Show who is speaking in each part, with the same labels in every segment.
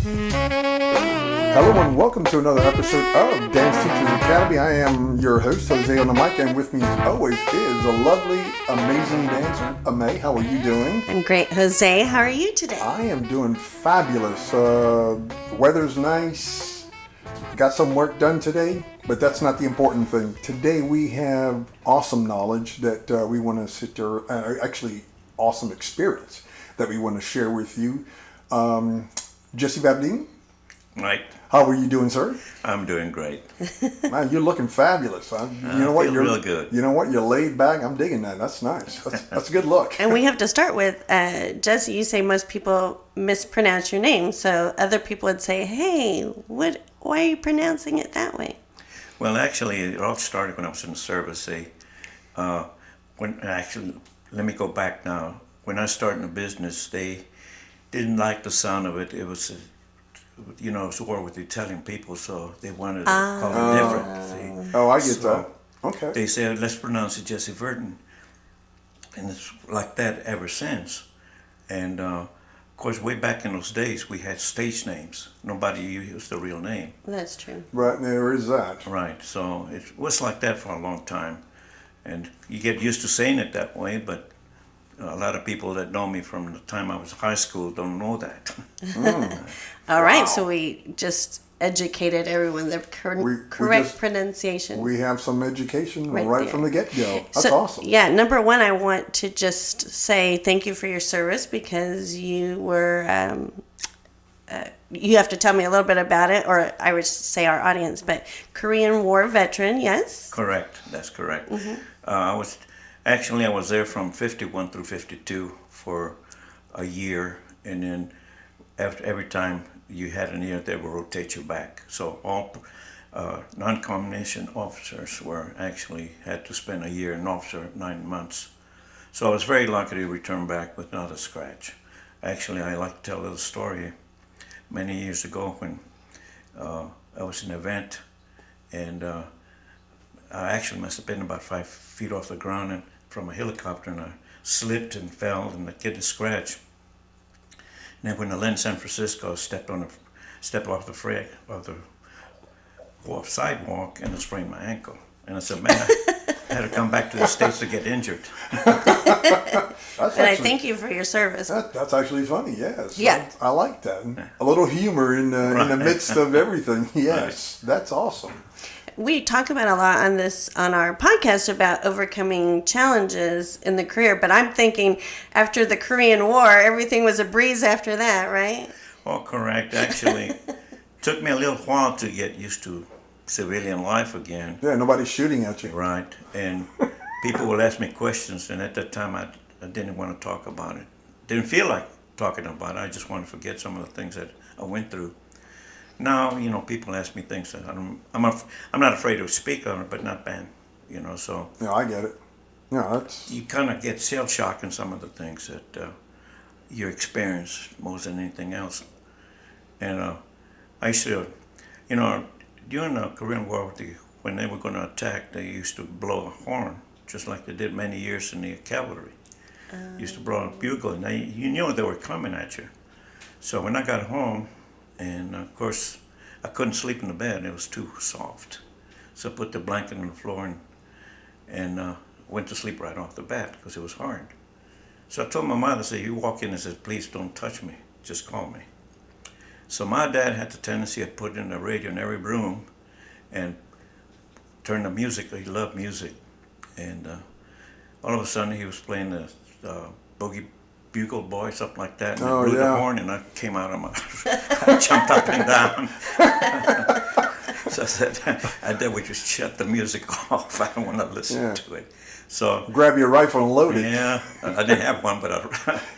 Speaker 1: Hello and welcome to another episode of Dance Teachers Academy. I am your host, Jose on the mic, and with me as always is a lovely, amazing dancer, Amay. How are you doing?
Speaker 2: I'm great, Jose. How are you today?
Speaker 1: I am doing fabulous. The weather's nice. Got some work done today, but that's not the important thing. Today we have awesome knowledge that we want to sit there, actually awesome experience that we want to share with you. Jesse Verdin.
Speaker 3: Right.
Speaker 1: How are you doing, sir?
Speaker 3: I'm doing great.
Speaker 1: Man, you're looking fabulous. You know what?
Speaker 3: You're real good.
Speaker 1: You know what? You're laid back. I'm digging that. That's nice. That's a good look.
Speaker 2: And we have to start with, Jesse, you say most people mispronounce your name. So other people would say, hey, why are you pronouncing it that way?
Speaker 3: Well, actually, it all started when I was in the service. Let me go back now. When I started in the business, they didn't like the sound of it. It was, it was war with the Italian people, so they wanted to call it different. See?
Speaker 1: Oh, I get that. Okay.
Speaker 3: They said, let's pronounce it Jesse Verdin. And it's like that ever since. And, of course, way back in those days, we had stage names. Nobody used the real name.
Speaker 2: That's true.
Speaker 1: Right, there is that.
Speaker 3: Right, so it was like that for a long time. And you get used to saying it that way, but a lot of people that know me from the time I was in high school don't know that.
Speaker 2: All right, so we just educated everyone the correct pronunciation.
Speaker 1: We have some education
Speaker 2: right
Speaker 1: from the get-go. That's awesome.
Speaker 2: Yeah, number one, I want to just say thank you for your service because you were, you have to tell me a little bit about it, or I would say our audience, but Korean War veteran, yes?
Speaker 3: Correct, that's correct.
Speaker 2: Mm-hmm.
Speaker 3: I was there from 51 through 52 for a year, and then every time you had a year, they would rotate you back. So all non-commissioned officers had to spend a year, an officer 9 months. So I was very lucky to return back with not a scratch. Actually, I like to tell a little story. Many years ago when I was in an event, and I actually must have been about 5 feet off the ground and from a helicopter, and I slipped and fell and I get a scratch. And then when I landed in San Francisco, I stepped off the sidewalk and I sprained my ankle. And I said, man, I had to come back to the States to get injured.
Speaker 2: I thank you for your service.
Speaker 1: That's actually funny, yes.
Speaker 2: Yeah.
Speaker 1: I like that. A little humor in the midst of everything. Yes, right. That's awesome.
Speaker 2: We talk about a lot on our podcast about overcoming challenges in the career, but I'm thinking after the Korean War, everything was a breeze after that, right?
Speaker 3: Well, correct. Actually, it took me a little while to get used to civilian life again.
Speaker 1: Yeah, nobody's shooting at you.
Speaker 3: Right, and people will ask me questions, and at that time I didn't want to talk about it. Didn't feel like talking about it. I just wanted to forget some of the things that I went through. Now, people ask me things that I'm not afraid to speak on it, but not ban, so.
Speaker 1: Yeah, I get it. Yeah, that's.
Speaker 3: You kind of get shell shock in some of the things that you experience more than anything else. And I used to, during the Korean War, when they were going to attack, they used to blow a horn, just like they did many years in the cavalry. Used to blow a bugle, and you knew they were coming at you. So when I got home, and of course, I couldn't sleep in the bed. It was too soft. So I put the blanket on the floor and went to sleep right off the bat because it was hard. So I told my mother, you walk in and said, please don't touch me. Just call me. So my dad had the tendency to put in the radio in every room and turn the music. He loved music. And all of a sudden he was playing the Boogie Bugle Boy, something like that, and blew the horn, and I came out of I jumped up and down. So I said, we just shut the music off. I don't want to listen to it. So
Speaker 1: grab your rifle and load it.
Speaker 3: Yeah, I didn't have one, but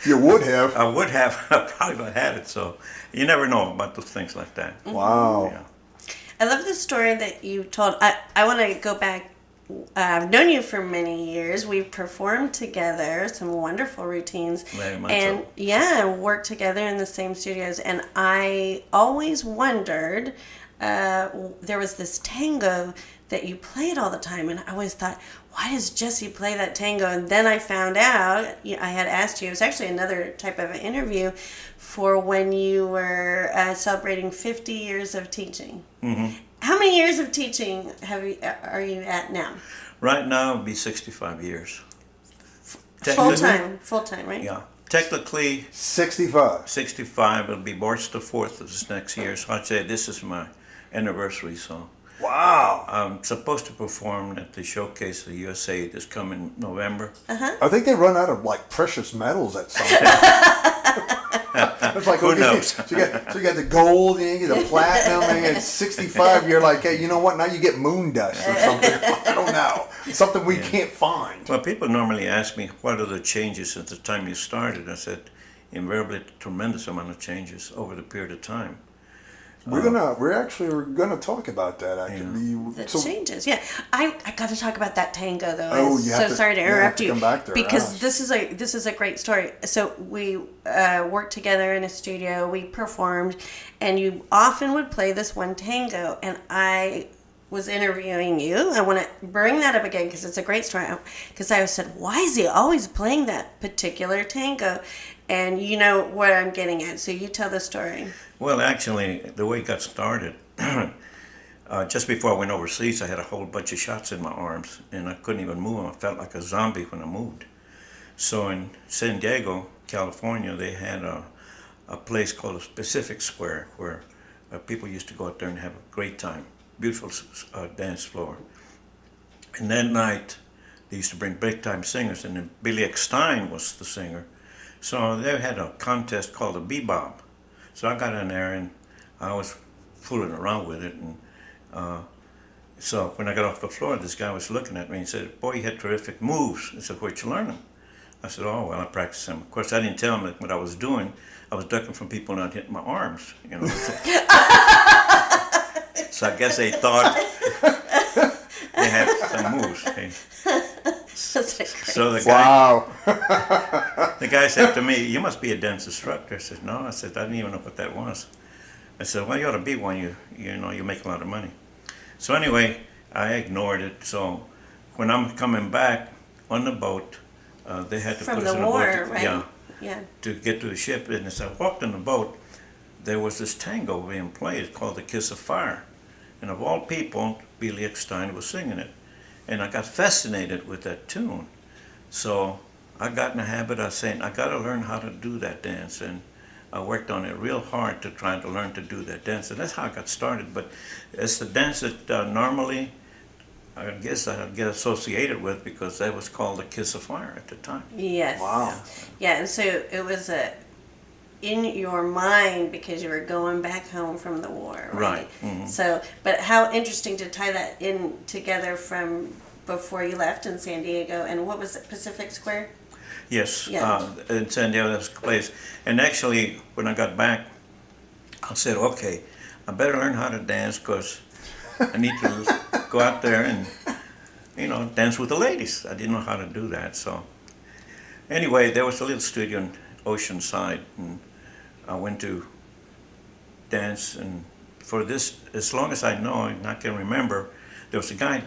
Speaker 1: you would have.
Speaker 3: I would have. I probably would have had it. So you never know about those things like that.
Speaker 1: Wow.
Speaker 3: Yeah.
Speaker 2: I love the story that you told. I want to go back. I've known you for many years. We've performed together some wonderful routines.
Speaker 3: Very much
Speaker 2: and
Speaker 3: so.
Speaker 2: Worked together in the same studios. And I always wondered, there was this tango that you played all the time, and I always thought, why does Jesse play that tango? And then I found out, I had asked you, it was actually another type of an interview for when you were celebrating 50 years of teaching.
Speaker 3: Mm-hmm.
Speaker 2: How many years of teaching are you at now?
Speaker 3: Right now, it'll be 65 years.
Speaker 2: Full time, right?
Speaker 3: Yeah. Technically,
Speaker 1: 65.
Speaker 3: 65. It'll be March the 4th of this next year. So I'd say this is my anniversary. So
Speaker 1: Wow.
Speaker 3: I'm supposed to perform at the showcase of the USA this coming November.
Speaker 1: I think they run out of like precious metals at some point. It's like,
Speaker 3: Who
Speaker 1: okay,
Speaker 3: knows?
Speaker 1: So you got the gold, and you get the platinum, and at 65, you're like, hey, you know what? Now you get moon dust or something. I don't know. Something we can't find.
Speaker 3: Well, people normally ask me, what are the changes since the time you started? I said, invariably, tremendous amount of changes over the period of time.
Speaker 1: We're actually gonna talk about that actually.
Speaker 2: The changes, yeah. I got to talk about that tango though.
Speaker 1: Oh,
Speaker 2: I'm
Speaker 1: you
Speaker 2: so
Speaker 1: have to-
Speaker 2: sorry to
Speaker 1: you have
Speaker 2: interrupt
Speaker 1: to
Speaker 2: you
Speaker 1: come back there.
Speaker 2: because
Speaker 1: Ouch.
Speaker 2: this is a great story. So we worked together in a studio. We performed, and you often would play this one tango, and I was interviewing you. I want to bring that up again because it's a great story. Because I said, why is he always playing that particular tango? And you know what I'm getting at. So you tell the story.
Speaker 3: Well, actually, the way it got started, just before I went overseas, I had a whole bunch of shots in my arms, and I couldn't even move them. I felt like a zombie when I moved. So in San Diego, California, they had a place called the Pacific Square where people used to go out there and have a great time. Beautiful dance floor. And that night, they used to bring big-time singers, and then Billy Eckstein was the singer. So they had a contest called the Bebop. So I got in there, and I was fooling around with it. And so when I got off the floor, this guy was looking at me and said, boy, you had terrific moves. He said, where'd you learn them? I said, oh, well, I practiced them. Of course, I didn't tell him what I was doing. I was ducking from people not hitting my arms, you know. So I guess they thought they had some moves. Hey.
Speaker 2: That's like
Speaker 3: So the guy said to me, you must be a dance instructor. I said, no. I said, I didn't even know what that was. I said, well, you ought to be one. You know, you make a lot of money. So anyway, I ignored it. So when I'm coming back on the boat, they had to
Speaker 2: from
Speaker 3: put
Speaker 2: the
Speaker 3: us in a
Speaker 2: war,
Speaker 3: boat.
Speaker 2: right? Yeah.
Speaker 3: To get to the ship. And as I walked in the boat, there was this tango being played called The Kiss of Fire. And of all people, Billy Eckstein was singing it. And I got fascinated with that tune. So I got in the habit of saying, I got to learn how to do that dance. And I worked on it real hard to try to learn to do that dance. And that's how I got started. But it's the dance that normally, I guess I get associated with because that was called The Kiss of Fire at the time.
Speaker 2: Yes.
Speaker 1: Wow.
Speaker 2: Yeah, and so it was in your mind because you were going back home from the war, right?
Speaker 3: Right. Mm-hmm.
Speaker 2: So, but how interesting to tie that in together from before you left in San Diego, and what was it, Pacific Square?
Speaker 3: Yes,
Speaker 2: Yeah.
Speaker 3: in San Diego, that's the place. And actually, when I got back, I said, okay, I better learn how to dance because I need to go out there and, you know, dance with the ladies. I didn't know how to do that. So anyway, there was a little studio in Oceanside, and I went to dance. And for this, as long as I know and I can remember, there was a guy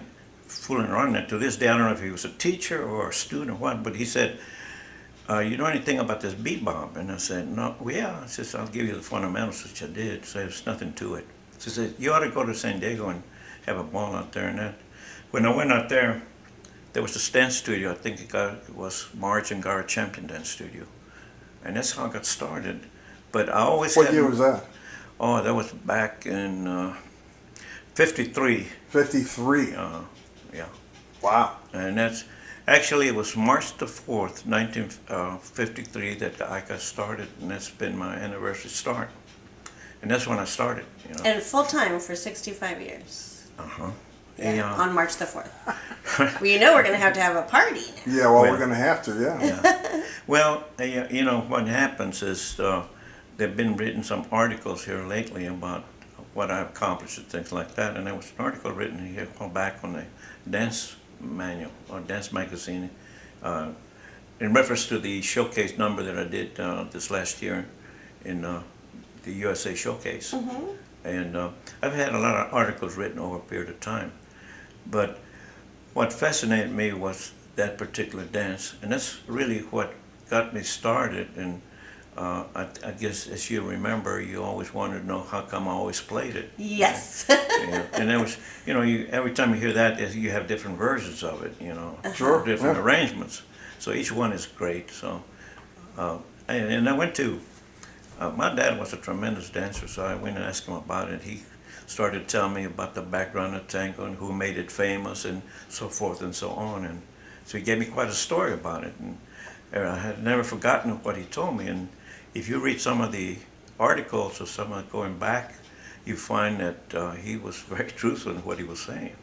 Speaker 3: fooling around there. To this day, I don't know if he was a teacher or a student or what, but he said, you know anything about this bebop? And I said, no, well, yeah. I said, I'll give you the fundamentals, which I did. So there's nothing to it. So he said, you ought to go to San Diego and have a ball out there. And that. When I went out there was this dance studio. I think it was Marge and Gara Champion Dance Studio. And that's how I got started. But I always
Speaker 1: What year was that?
Speaker 3: Oh, that was back in 53.
Speaker 1: 53.
Speaker 3: Yeah.
Speaker 1: Wow.
Speaker 3: And that's actually, it was March the 4th, 1953 that I got started, and that's been my anniversary start. And that's when I started, you know.
Speaker 2: And full time for 65 years.
Speaker 3: Uh-huh.
Speaker 2: Yeah, on March the 4th. Well, you know we're going to have a party now.
Speaker 1: Yeah, well, we're going to have to, yeah.
Speaker 3: Well, you know, what happens is there've been written some articles here lately about what I accomplished and things like that, and there was an article written here a while back on the dance manual or dance magazine in reference to the showcase number that I did this last year in the USA Showcase. And I've had a lot of articles written over a period of time. But what fascinated me was that particular dance, and that's really what got me started. And I guess, as you remember, you always wanted to know how come I always played it.
Speaker 2: Yes.
Speaker 3: Yeah. And there was, every time you hear that, you have different versions of it,
Speaker 1: Sure,
Speaker 3: different
Speaker 1: yeah.
Speaker 3: arrangements. So each one is great. So, and I went to, my dad was a tremendous dancer, so I went and asked him about it. He started telling me about the background of tango and who made it famous and so forth and so on. And so he gave me quite a story about it. And I had never forgotten what he told me. And if you read some of the articles or some of going back, you find that he was very truthful in what he was saying.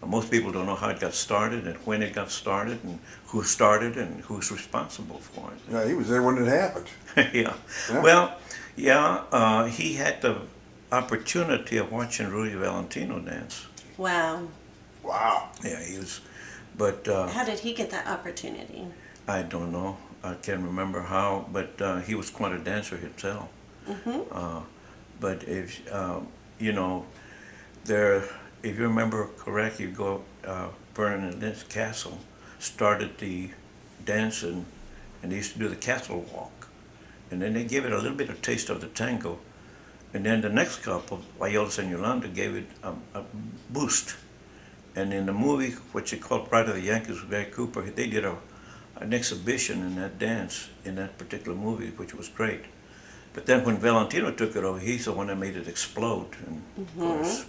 Speaker 3: Most people don't know how it got started and when it got started and who started and who's responsible for it.
Speaker 1: Yeah, he was there when it happened.
Speaker 3: Yeah.
Speaker 1: Yeah.
Speaker 3: Well, he had the opportunity of watching Rudy Valentino dance.
Speaker 2: Wow.
Speaker 1: Wow.
Speaker 3: Yeah, he was, but
Speaker 2: How did he get that opportunity?
Speaker 3: I don't know. I can't remember how, but he was quite a dancer himself. But if if you remember correctly, you go Vernon in this castle started the dance and they used to do the castle walk, and then they gave it a little bit of taste of the tango, and then the next couple, Violas and Yolanda, gave it a boost. And in the movie, which they called Pride of the Yankees with Gary Cooper, they did an exhibition in that dance in that particular movie, which was great. But then when Valentino took it over, he's the one that made it explode. And of course,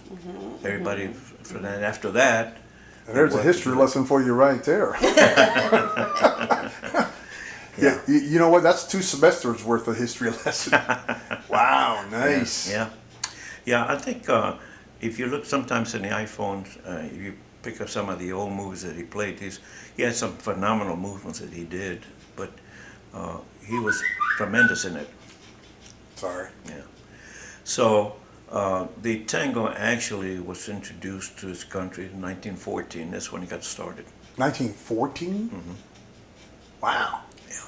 Speaker 3: everybody after that.
Speaker 1: And there's a history lesson for you right there. Yeah, you know what? That's 2 semesters worth of history lesson. Wow, nice.
Speaker 3: Yeah. I think if you look sometimes in the iPhones, if you pick up some of the old movies that he played, he had some phenomenal movements that he did, but he was tremendous in it.
Speaker 1: Sorry.
Speaker 3: Yeah. So the tango actually was introduced to this country in 1914. That's when it got started.
Speaker 1: 1914? Wow.
Speaker 3: Yeah.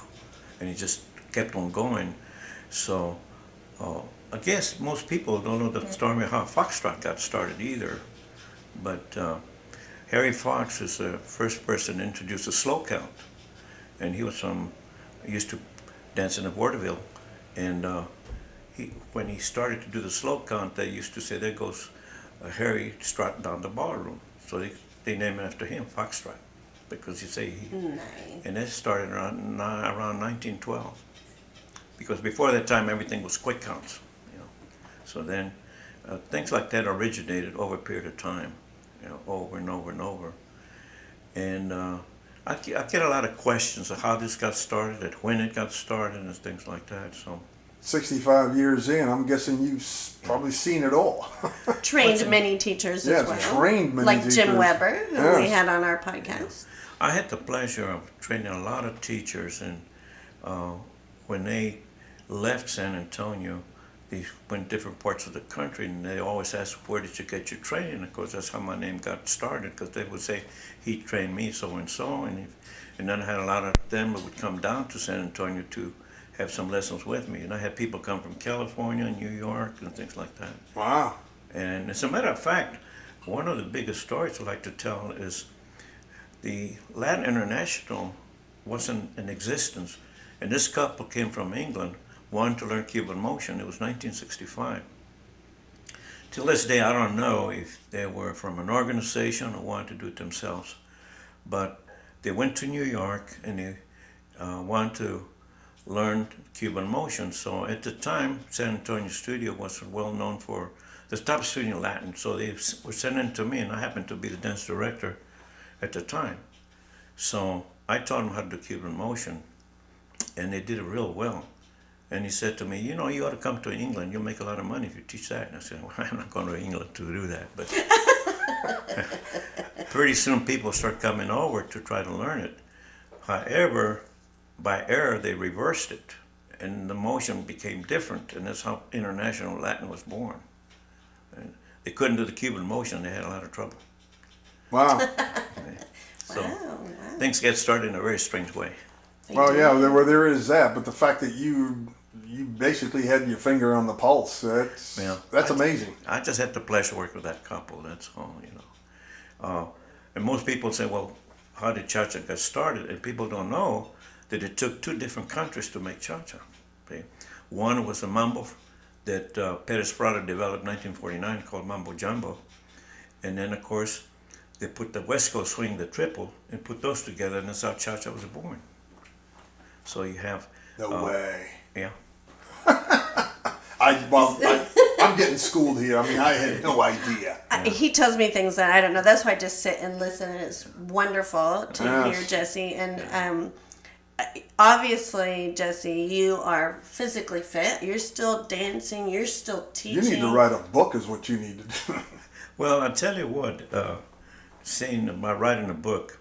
Speaker 3: And it just kept on going. So I guess most people don't know the story of how Foxtrot got started either. But Harry Fox is the first person to introduce a slow count. And he used to dance in the vaudeville. And when he started to do the slow count, they used to say, there goes Harry strutting down the ballroom. So they named it after him, Foxtrot, because you say he.
Speaker 2: Nice.
Speaker 3: And that started around 1912, because before that time everything was quick counts, So then things like that originated over a period of time, over and over and over. And I get a lot of questions of how this got started, and when it got started, and things like that. So.
Speaker 1: 65 years in, I'm guessing you've probably seen it all.
Speaker 2: Trained many teachers as well.
Speaker 1: Trained many
Speaker 2: like
Speaker 1: teachers.
Speaker 2: Jim Weber, who we
Speaker 1: Yes.
Speaker 2: had on our podcast.
Speaker 3: I had the pleasure of training a lot of teachers, and when they left San Antonio, they went different parts of the country, and they always asked, where did you get your training? Of course, that's how my name got started, because they would say, he trained me so-and-so, and then I had a lot of them that would come down to San Antonio to have some lessons with me. And I had people come from California, New York, and things like that.
Speaker 1: Wow.
Speaker 3: And as a matter of fact, one of the biggest stories I like to tell is the Latin International wasn't in existence, and this couple came from England, wanted to learn Cuban motion. It was 1965. Till this day, I don't know if they were from an organization or wanted to do it themselves, but they went to New York and they wanted to learn Cuban motion. So at the time, San Antonio studio was well known for the top studio in Latin. So they were sending to me, and I happened to be the dance director at the time. So I taught them how to do Cuban motion, and they did it real well. And he said to me, you ought to come to England. You'll make a lot of money if you teach that. And I said, well, I'm not going to England to do that. But pretty soon people start coming over to try to learn it. However, by error, they reversed it, and the motion became different, and that's how International Latin was born. And they couldn't do the Cuban motion. They had a lot of trouble.
Speaker 1: Wow.
Speaker 3: So
Speaker 2: Wow.
Speaker 3: things get started in a very strange way.
Speaker 1: Well, yeah, there is that, but the fact that you basically had your finger on the pulse, that's amazing.
Speaker 3: I just had the pleasure of working with that couple, that's all, And most people say, well, how did cha-cha get started? And people don't know that it took two different countries to make cha-cha. Okay? One was a mambo that Perez Prado developed in 1949 called Mambo Jumbo. And then, of course, they put the West Coast swing, the triple, and put those together, and that's how cha-cha was born. So you have...
Speaker 1: No way.
Speaker 3: Yeah.
Speaker 1: I'm getting schooled here. I mean, I had no idea.
Speaker 2: He tells me things that I don't know. That's why I just sit and listen, and it's wonderful to hear Jesse. And obviously, Jesse, you are physically fit. You're still dancing. You're still teaching.
Speaker 1: You need to write a book is what you need to do.
Speaker 3: Well, I'll tell you what, saying about writing a book,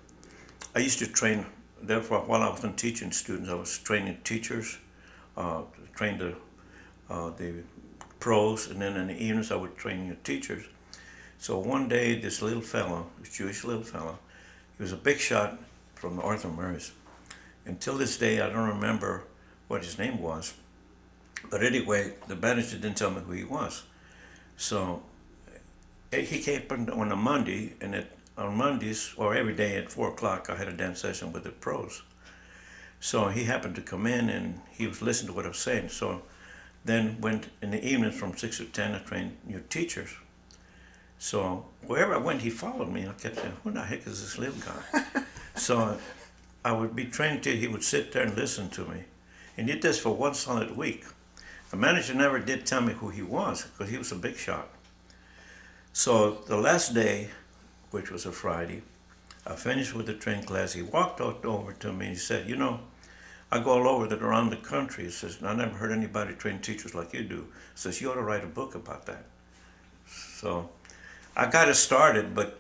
Speaker 3: I used to train, therefore, while I wasn't teaching students, I was training teachers, trained the pros, and then in the evenings I would train your teachers. So one day, this little fellow, this Jewish little fellow, he was a big shot from the Arthur Murrays. Until this day, I don't remember what his name was. But anyway, the manager didn't tell me who he was. So he came on a Monday, and on Mondays, or every day at 4 o'clock, I had a dance session with the pros. So he happened to come in, and he was listening to what I was saying. So then went in the evenings from 6 to 10, I trained new teachers. So wherever I went, he followed me. I kept saying, who the heck is this little guy? So I would be training till he would sit there and listen to me. And he did this for one solid week. The manager never did tell me who he was, because he was a big shot. So the last day, which was a Friday, I finished with the training class. He walked over to me and he said, you know, I go all over around the country. He says, I never heard anybody train teachers like you do. He says, you ought to write a book about that. So I got it started, but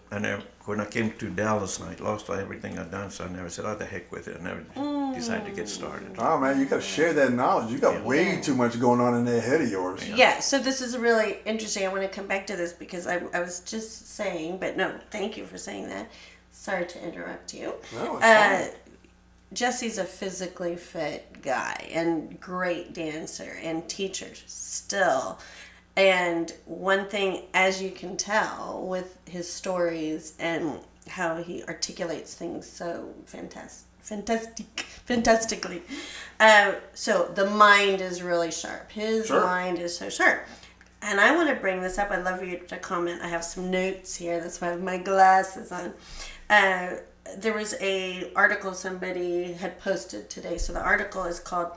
Speaker 3: when I came to Dallas, I lost everything I'd done, so I never said, oh, the heck with it. I never decided to get started.
Speaker 1: Oh, man, you got to share that knowledge. You got way too much going on in that head of yours.
Speaker 2: Yeah, so this is really interesting. I want to come back to this because I was just saying, but no, thank you for saying that. Sorry to interrupt you.
Speaker 1: No, it's fine.
Speaker 2: Jesse's a physically fit guy and great dancer and teacher still. And one thing, as you can tell with his stories and how he articulates things so fantastically. So the mind is really sharp. His mind is so sharp. And I want to bring this up. I'd love for you to comment. I have some notes here. That's why I have my glasses on. There was a article somebody had posted today. So the article is called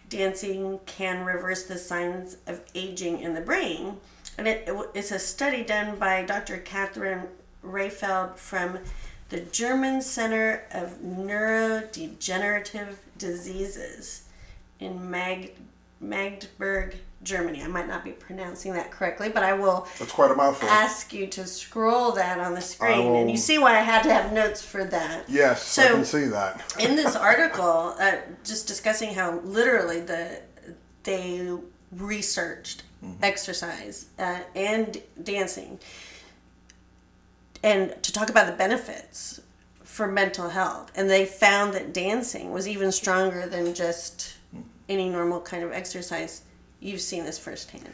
Speaker 2: Dancing Can Reverse the Signs of Aging in the Brain. And it's a study done by Dr. Catherine Rayfeld from the German Center of Neurodegenerative Diseases in Magdeburg, Germany. I might not be pronouncing that correctly, but I will
Speaker 1: That's quite a mouthful.
Speaker 2: ask you to scroll that on the screen. And you see why I had to have notes for that.
Speaker 1: Yes, I can see that.
Speaker 2: In this article, just discussing how literally they researched exercise and dancing, and to talk about the benefits for mental health. And they found that dancing was even stronger than just any normal kind of exercise. You've seen this firsthand.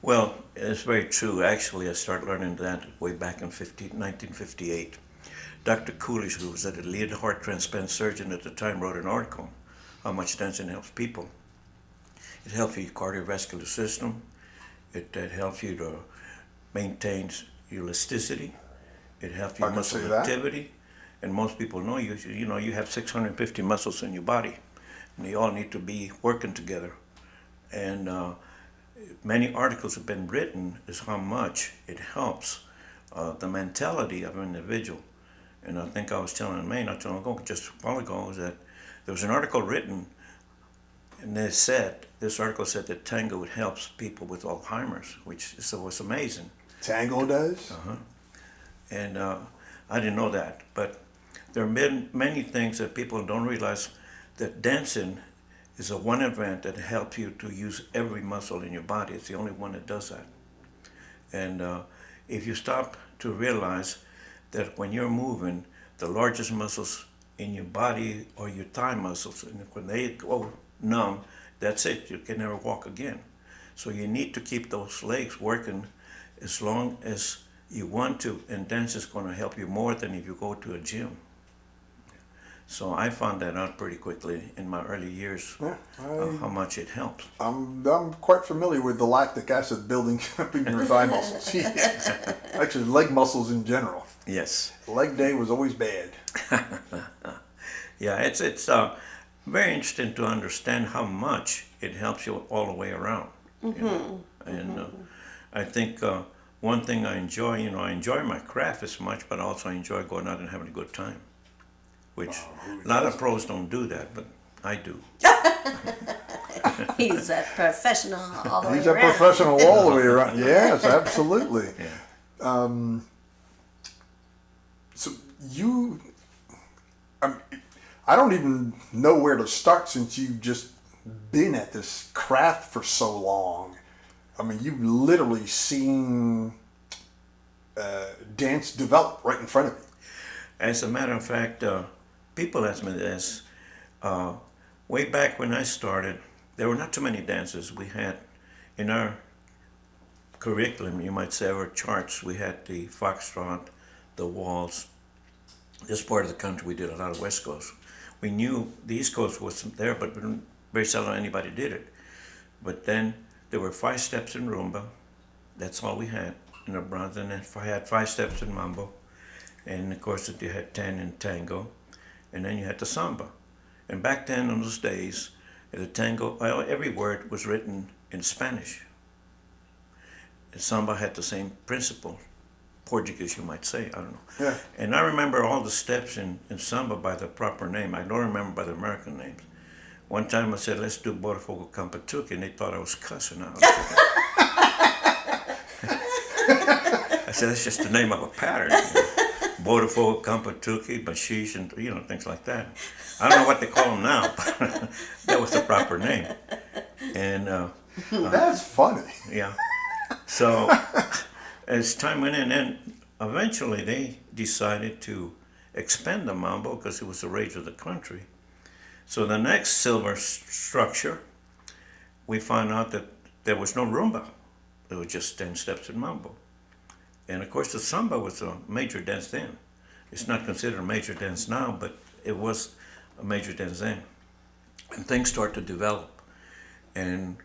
Speaker 3: Well, it's very true. Actually, I started learning that way back in 1958. Dr. Coolidge, who was the lead heart transplant surgeon at the time, wrote an article, How Much Dancing Helps People. It helps your cardiovascular system. It helps you to maintain your elasticity. It helps your muscle activity. And most people know you have 650 muscles in your body, and they all need to be working together. And many articles have been written as how much it helps the mentality of an individual. And I think I was telling May not too long ago, just a while ago, is that there was an article written, and this article said that tango helps people with Alzheimer's, which was amazing.
Speaker 1: Tango does?
Speaker 3: Uh-huh. And I didn't know that, but there are many things that people don't realize, that dancing is a one event that helps you to use every muscle in your body. It's the only one that does that. And if you stop to realize that when you're moving, the largest muscles in your body are your thigh muscles, and when they go numb, that's it, you can never walk again. So you need to keep those legs working as long as you want to, and dance is going to help you more than if you go to a gym. So I found that out pretty quickly in my early years,
Speaker 1: Yeah,
Speaker 3: how much it helps.
Speaker 1: I'm quite familiar with the lactic acid building up in your thigh muscles. Actually, leg muscles in general.
Speaker 3: Yes.
Speaker 1: Leg day was always bad.
Speaker 3: Yeah, it's very interesting to understand how much it helps you all the way around. You know? And I think one thing I enjoy, I enjoy my craft as much, but also I enjoy going out and having a good time, which a lot of pros don't do that, but I do.
Speaker 2: He's a professional all the way
Speaker 1: He's a
Speaker 2: around.
Speaker 1: professional all the way around. Yes, absolutely.
Speaker 3: Yeah.
Speaker 1: So you, I don't even know where to start since you've just been at this craft for so long. I mean, you've literally seen dance develop right in front of you.
Speaker 3: As a matter of fact, people ask me this. Way back when I started, there were not too many dances. We had, in our curriculum, you might say, our charts, we had the foxtrot, the waltz. This part of the country, we did a lot of West Coast. We knew the East Coast wasn't there, but very seldom anybody did it. But then there were 5 steps in rumba. That's all we had in the Bronx. And then I had 5 steps in mambo. And of course, you had 10 in tango. And then you had the samba. And back then, in those days, the tango, every word was written in Spanish. And samba had the same principle. Portuguese, you might say, I don't know.
Speaker 1: Yeah.
Speaker 3: And I remember all the steps in samba by the proper name. I don't remember by the American names. One time I said, let's do Botafogo Campatuki, and they thought I was cussing out. I said, that's just the name of a pattern. Botafogo Campatuki, Bashish, and things like that. I don't know what they call them now, but that was the proper name. And
Speaker 1: That's funny.
Speaker 3: yeah. So as time went in, and eventually they decided to expand the mambo because it was the rage of the country. So the next silver structure, we found out that there was no rumba. There was just 10 steps in mambo. And of course the samba was a major dance then. It's not considered a major dance now, but it was a major dance then. And things started to develop. And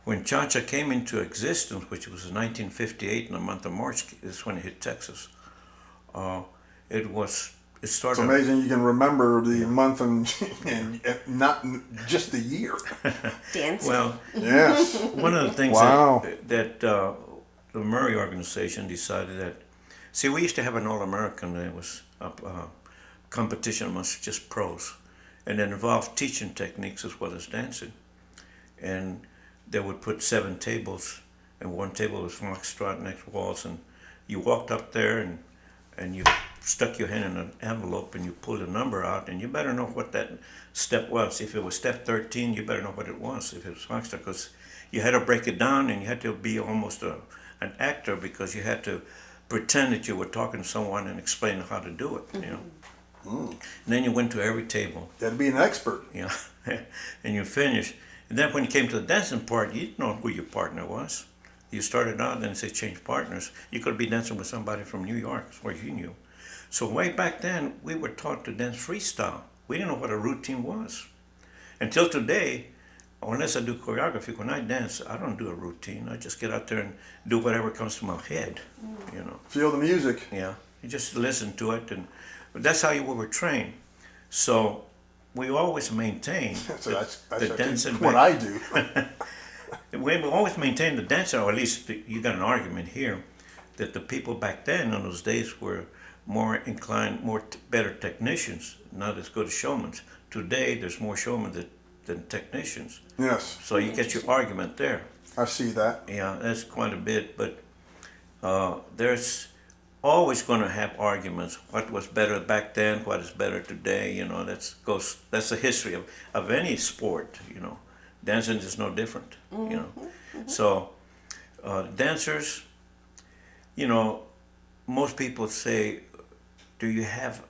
Speaker 3: when cha-cha came into existence, which was in 1958 in the month of March, is when it hit Texas. It started.
Speaker 1: It's amazing you can remember the month and not just the year.
Speaker 2: Dancing.
Speaker 3: Well,
Speaker 1: Yes.
Speaker 3: one of the things
Speaker 1: Wow.
Speaker 3: that the Murray organization decided that, see, we used to have an All-American that was a competition amongst just pros, and it involved teaching techniques as well as dancing. And they would put 7 tables, and one table was foxtrot, next waltz, and you walked up there and you stuck your hand in an envelope and you pulled a number out, and you better know what that step was. If it was step 13, you better know what it was if it was foxtrot, because you had to break it down and you had to be almost an actor, because you had to pretend that you were talking to someone and explain how to do it, And then you went to every table.
Speaker 1: You had to be an expert.
Speaker 3: And you finished. And then when you came to the dancing part, you didn't know who your partner was. You started out and then say change partners. You could be dancing with somebody from New York, as far as you knew. So way back then, we were taught to dance freestyle. We didn't know what a routine was. Until today, unless I do choreography, when I dance, I don't do a routine. I just get out there and do whatever comes to my head,
Speaker 1: Feel the music.
Speaker 3: Yeah, you just listen to it, but that's how we were trained. So we always maintain
Speaker 1: So that's
Speaker 3: the dancing.
Speaker 1: what I do.
Speaker 3: We always maintain the dancing, or at least you got an argument here, that the people back then in those days were more inclined, better technicians, not as good as showmen. Today, there's more showmen than technicians.
Speaker 1: Yes,
Speaker 3: So you get your argument there.
Speaker 1: I see that.
Speaker 3: Yeah, that's quite a bit, but there's always going to have arguments. What was better back then? What is better today? That's the history of any sport. Dancing is no different. So dancers, most people say, do you have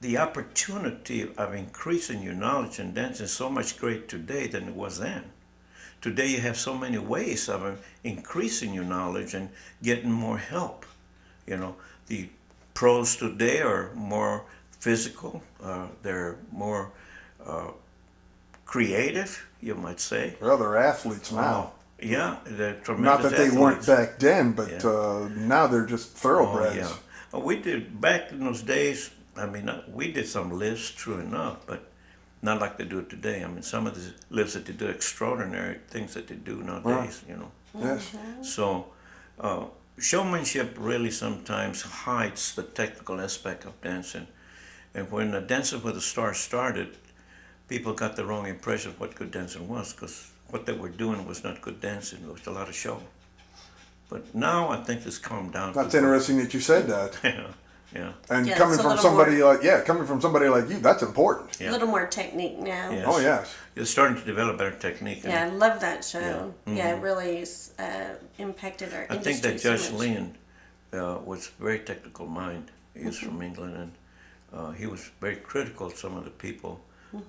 Speaker 3: the opportunity of increasing your knowledge in dancing so much greater today than it was then? Today you have so many ways of increasing your knowledge and getting more help. You know, the pros today are more physical. They're more creative, you might say.
Speaker 1: Well, they're athletes now.
Speaker 3: Yeah, they're
Speaker 1: Not
Speaker 3: tremendous
Speaker 1: that they weren't
Speaker 3: athletes.
Speaker 1: back then, but
Speaker 3: Yeah.
Speaker 1: now they're just
Speaker 3: Oh,
Speaker 1: thoroughbreds.
Speaker 3: yeah. We did, back in those days, I mean, we did some lifts, true enough, but not like they do it today. I mean, some of the lifts that they do, extraordinary things that they do nowadays, you know.
Speaker 1: Yes.
Speaker 3: So, showmanship really sometimes hides the technical aspect of dancing. And when the Dancing with the Stars started, people got the wrong impression of what good dancing was, because what they were doing was not good dancing. It was a lot of show. But now I think it's calmed down.
Speaker 1: That's interesting that you said that.
Speaker 3: Yeah, yeah.
Speaker 1: And
Speaker 2: Yeah,
Speaker 1: coming
Speaker 2: it's a
Speaker 1: from
Speaker 2: little
Speaker 1: somebody
Speaker 2: more-
Speaker 1: coming from somebody like you, that's important.
Speaker 3: Yeah.
Speaker 2: A little more technique now.
Speaker 3: Yes.
Speaker 1: Oh yes.
Speaker 3: You're starting to develop better technique. and
Speaker 2: Yeah, I love that show.
Speaker 3: Yeah.
Speaker 2: Yeah, it really impacted our
Speaker 3: I
Speaker 2: industry
Speaker 3: think that
Speaker 2: so
Speaker 3: Judge
Speaker 2: much.
Speaker 3: Lynn was a very technical mind. He was from England, and he was very critical of some of the people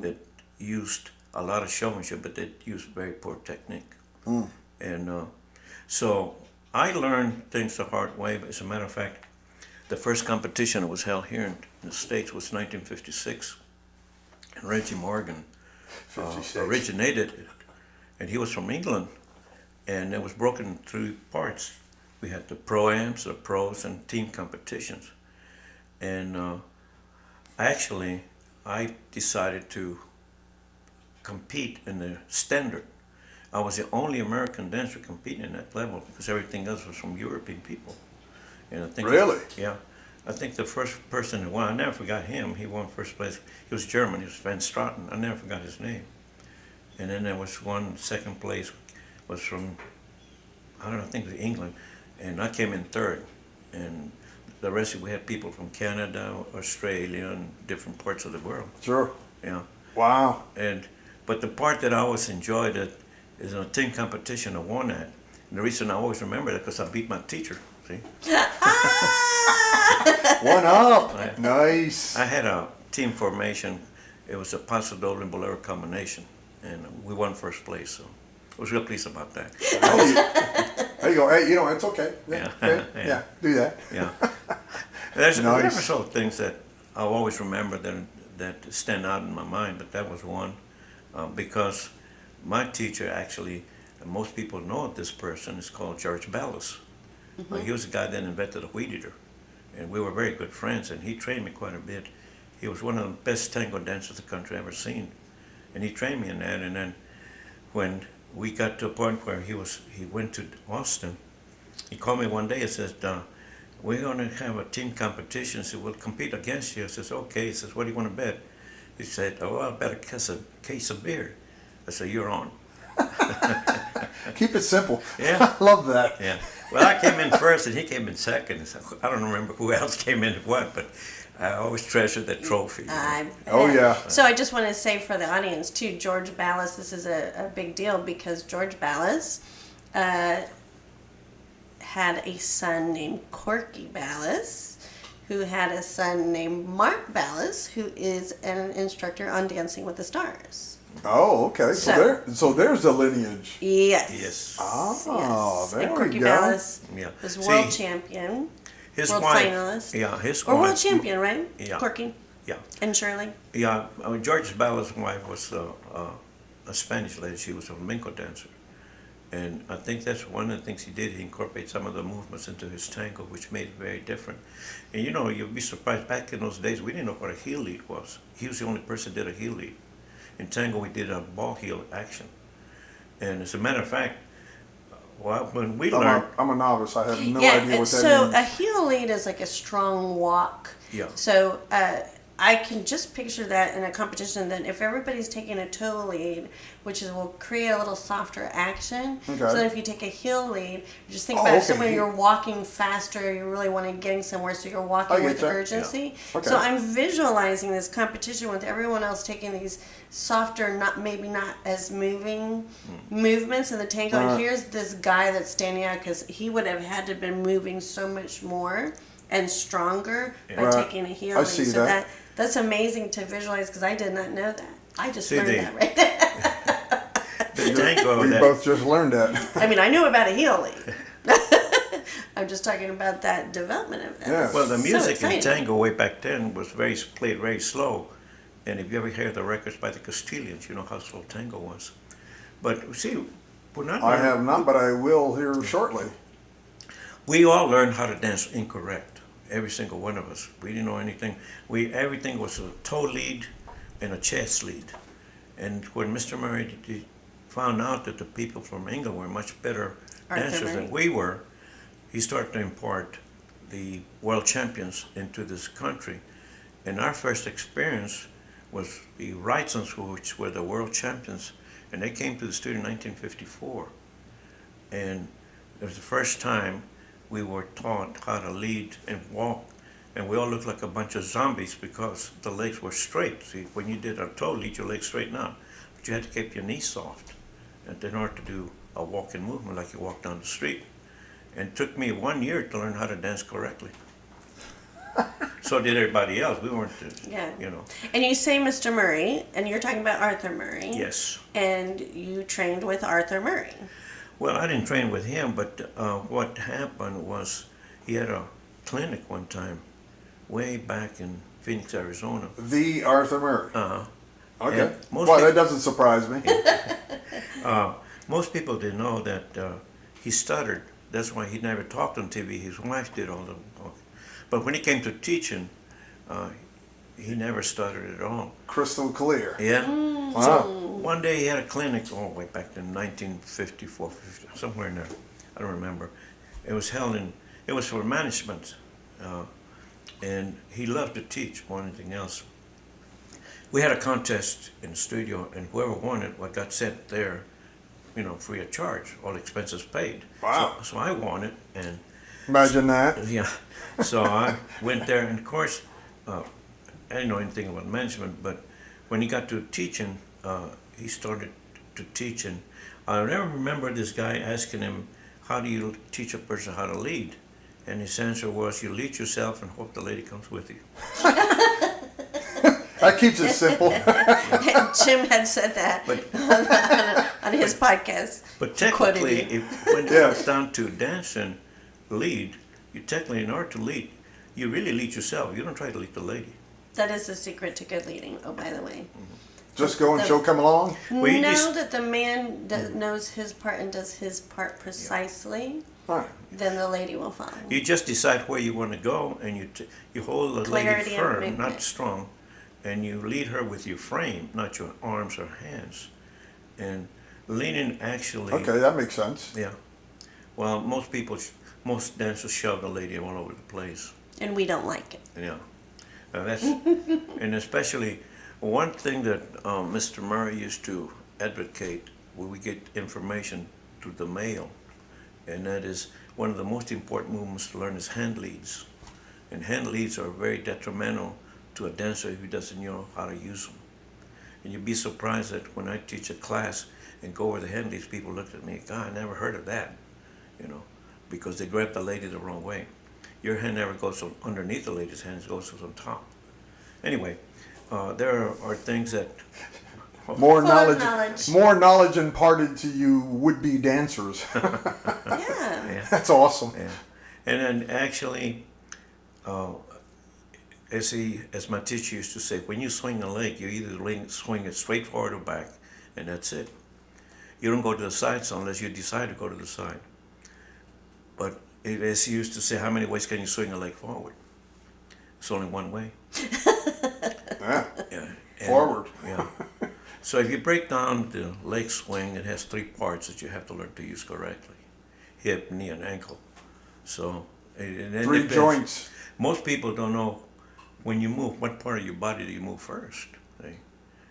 Speaker 3: that used a lot of showmanship, but they used very poor technique. And so I learned things the hard way. But as a matter of fact, the first competition that was held here in the States was 1956, and Reggie Morgan
Speaker 1: 56.
Speaker 3: originated it, and he was from England, and it was broken in 3 parts. We had the pro-ams, the pros, and team competitions. And I decided to compete in the standard. I was the only American dancer competing in that level because everything else was from European people. And I think
Speaker 1: Really?
Speaker 3: Yeah. I think the first person who won, I never forgot him. He won first place. He was German. He was Van Straten. I never forgot his name. And then there was one, second place was from, I don't know, I think it was England. And I came in third. And the rest, we had people from Canada, Australia, and different parts of the world.
Speaker 1: Sure.
Speaker 3: Yeah.
Speaker 1: Wow.
Speaker 3: But the part that I always enjoyed it is in a team competition I won that. And the reason I always remember that because I beat my teacher. See?
Speaker 1: One up.
Speaker 3: Right.
Speaker 1: Nice.
Speaker 3: I had a team formation. It was a paso doble and bolero combination, and we won first place. So I was real pleased about that.
Speaker 1: There you go. Hey, it's okay.
Speaker 3: Yeah.
Speaker 1: Okay.
Speaker 3: Yeah.
Speaker 1: Yeah. Do that.
Speaker 3: Yeah, there's
Speaker 1: Nice.
Speaker 3: ever so things that I'll always remember that stand out in my mind. But that was one because my teacher actually, and most people know this person, is called George Ballas. He was the guy that invented the weed eater, and we were very good friends. And he trained me quite a bit. He was one of the best tango dancers the country ever seen, and he trained me in that. And then when we got to a point where he went to Austin, he called me one day and says, "We're going to have a team competition, so we'll compete against you." I says, "Okay." He says, "What do you want to bet?" He said, "Oh, I'll bet a case of beer." I said, "You're on."
Speaker 1: Keep it simple.
Speaker 3: Yeah.
Speaker 1: Love that.
Speaker 3: Yeah. Well, I came in first and he came in second. So I don't remember who else came in what, but I always treasured that trophy. you know.
Speaker 1: Oh, yeah.
Speaker 2: So I just want to say for the audience too, George Ballas, this is a big deal because George Ballas had a son named Corky Ballas, who had a son named Mark Ballas, who is an instructor on Dancing with the Stars.
Speaker 1: Oh, okay. So there's the lineage.
Speaker 2: Yes.
Speaker 3: Yes.
Speaker 1: Oh,
Speaker 2: Yes.
Speaker 1: there
Speaker 2: And Corky
Speaker 1: we go.
Speaker 2: Ballas
Speaker 3: Yeah.
Speaker 2: was
Speaker 3: See,
Speaker 2: world champion.
Speaker 3: His
Speaker 2: world
Speaker 3: wife.
Speaker 2: finalist.
Speaker 3: Yeah, his
Speaker 2: Or
Speaker 3: wife.
Speaker 2: world champion, right?
Speaker 3: Yeah.
Speaker 2: Corky
Speaker 3: Yeah.
Speaker 2: and Shirley.
Speaker 3: Yeah. George Ballas' wife was a Spanish lady. She was a flamenco dancer. And I think that's one of the things he did. He incorporated some of the movements into his tango, which made it very different. And you'll be surprised, back in those days, we didn't know what a heel lead was. He was the only person that did a heel lead. In tango, we did a ball heel action. And as a matter of fact, when we learned...
Speaker 1: I'm a novice. I have no idea what that
Speaker 2: so
Speaker 1: means.
Speaker 2: a heel lead is like a strong walk.
Speaker 3: Yeah.
Speaker 2: So I can just picture that in a competition. That if everybody's taking a toe lead, which will create a little softer action.
Speaker 1: Okay.
Speaker 2: So then if you take a heel lead, just think
Speaker 1: Oh,
Speaker 2: about
Speaker 1: okay.
Speaker 2: someone you're walking faster, you really want to getting somewhere, so you're walking
Speaker 1: I get
Speaker 2: with
Speaker 1: that.
Speaker 2: urgency.
Speaker 1: Yeah. Okay.
Speaker 2: So I'm visualizing this competition with everyone else taking these softer, maybe not as moving movements in the tango. And here's this guy that's standing out because he would have had to have been moving so much more and stronger by
Speaker 1: Right.
Speaker 2: taking a heel
Speaker 1: I
Speaker 2: lead.
Speaker 1: see
Speaker 2: So
Speaker 1: that.
Speaker 2: that's amazing to visualize because I did not know that. I just
Speaker 3: See,
Speaker 2: learned
Speaker 3: the-
Speaker 2: that right there.
Speaker 3: The tango
Speaker 1: We
Speaker 3: that...
Speaker 1: both just learned that.
Speaker 2: I mean, I knew about a heel lead. I'm just talking about that development of that.
Speaker 1: Yes.
Speaker 3: Well, the
Speaker 2: So
Speaker 3: music in
Speaker 2: exciting.
Speaker 3: tango way back then was played very slow. And if you ever hear the records by the Castilians, you know how slow tango was. But see, we're not.
Speaker 1: I have not, but I will here shortly.
Speaker 3: We all learned how to dance incorrect. Every single one of us. We didn't know anything. Everything was a toe lead and a chest lead. And when Mr. Murray found out that the people from England were much better dancers than we were, he started to import the world champions into this country. And our first experience was the Wrightsons, which were the world champions, and they came to the studio in 1954. And it was the first time we were taught how to lead and walk, and we all looked like a bunch of zombies because the legs were straight. See, when you did a toe lead, your legs straighten out, but you had to keep your knees soft and in order to do a walking movement like you walk down the street. And it took me 1 year to learn how to dance correctly. So did everybody else. We weren't,
Speaker 2: Yeah.
Speaker 3: you know.
Speaker 2: And you say Mr. Murray, and you're talking about Arthur Murray.
Speaker 3: Yes.
Speaker 2: And you trained with Arthur Murray.
Speaker 3: Well, I didn't train with him, but what happened was he had a clinic one time, way back in Phoenix, Arizona.
Speaker 1: The Arthur Murray. Okay.
Speaker 3: And most
Speaker 1: Well,
Speaker 3: people-
Speaker 1: that doesn't surprise me.
Speaker 3: Most people didn't know that he stuttered. That's why he never talked on TV. His wife did all the talking. But when he came to teaching, he never stuttered at all.
Speaker 1: Crystal clear.
Speaker 3: Yeah.
Speaker 1: Wow.
Speaker 3: One day he had a clinic, way back in 1954, 50, somewhere in there. I don't remember. It was for management. And he loved to teach more than anything else. We had a contest in the studio, and whoever won it, got sent there, free of charge, all expenses paid.
Speaker 1: Wow.
Speaker 3: So I won it, and
Speaker 1: Imagine that.
Speaker 3: yeah. So I went there, and of course, I didn't know anything about management, but when he got to teaching, he started to teach, and I never remember this guy asking him, how do you teach a person how to lead? And his answer was, you lead yourself and hope the lady comes with you.
Speaker 1: That keeps it simple.
Speaker 2: Jim had said that on his podcast.
Speaker 3: But
Speaker 2: Quoted
Speaker 3: technically,
Speaker 2: you.
Speaker 3: when it comes down to dance and lead, you technically, in order to lead, you really lead yourself. You don't try to lead the lady.
Speaker 2: That is the secret to good leading, oh, by the way.
Speaker 1: Just go and she'll come along.
Speaker 3: Well, you
Speaker 2: know
Speaker 3: just-
Speaker 2: that the man knows his part and does his part precisely,
Speaker 1: All right.
Speaker 2: then the lady will follow.
Speaker 3: You just decide where you want to go, and you hold the lady
Speaker 2: Clarity and
Speaker 3: firm,
Speaker 2: movement.
Speaker 3: not strong, and you lead her with your frame, not your arms or hands. And leading actually,
Speaker 1: Okay, that makes sense.
Speaker 3: yeah. Well, most dancers shove the lady all over the place.
Speaker 2: And we don't like it.
Speaker 3: Yeah, that's and especially one thing that Mr. Murray used to advocate when we get information to the male, and that is one of the most important movements to learn is hand leads, and hand leads are very detrimental to a dancer who doesn't know how to use them. And you'd be surprised that when I teach a class and go over the hand leads, people look at me, God, I never heard of that, because they grab the lady the wrong way. Your hand never goes underneath the lady's hand, it goes on top. Anyway, there are things that
Speaker 1: More
Speaker 2: Full of
Speaker 1: knowledge,
Speaker 2: knowledge.
Speaker 1: more knowledge imparted to you would-be dancers.
Speaker 2: Yeah.
Speaker 3: yeah,
Speaker 1: That's awesome.
Speaker 3: yeah. And then actually, as my teacher used to say, when you swing a leg, you either swing it straight forward or back, and that's it. You don't go to the sides unless you decide to go to the side. But as he used to say, how many ways can you swing a leg forward? It's only one way.
Speaker 1: Yeah.
Speaker 3: Yeah.
Speaker 1: Forward.
Speaker 3: Yeah. So if you break down the leg swing, it has 3 parts that you have to learn to use correctly: hip, knee, and ankle. So it
Speaker 1: 3
Speaker 3: depends.
Speaker 1: joints.
Speaker 3: Most people don't know when you move, what part of your body do you move first? Okay?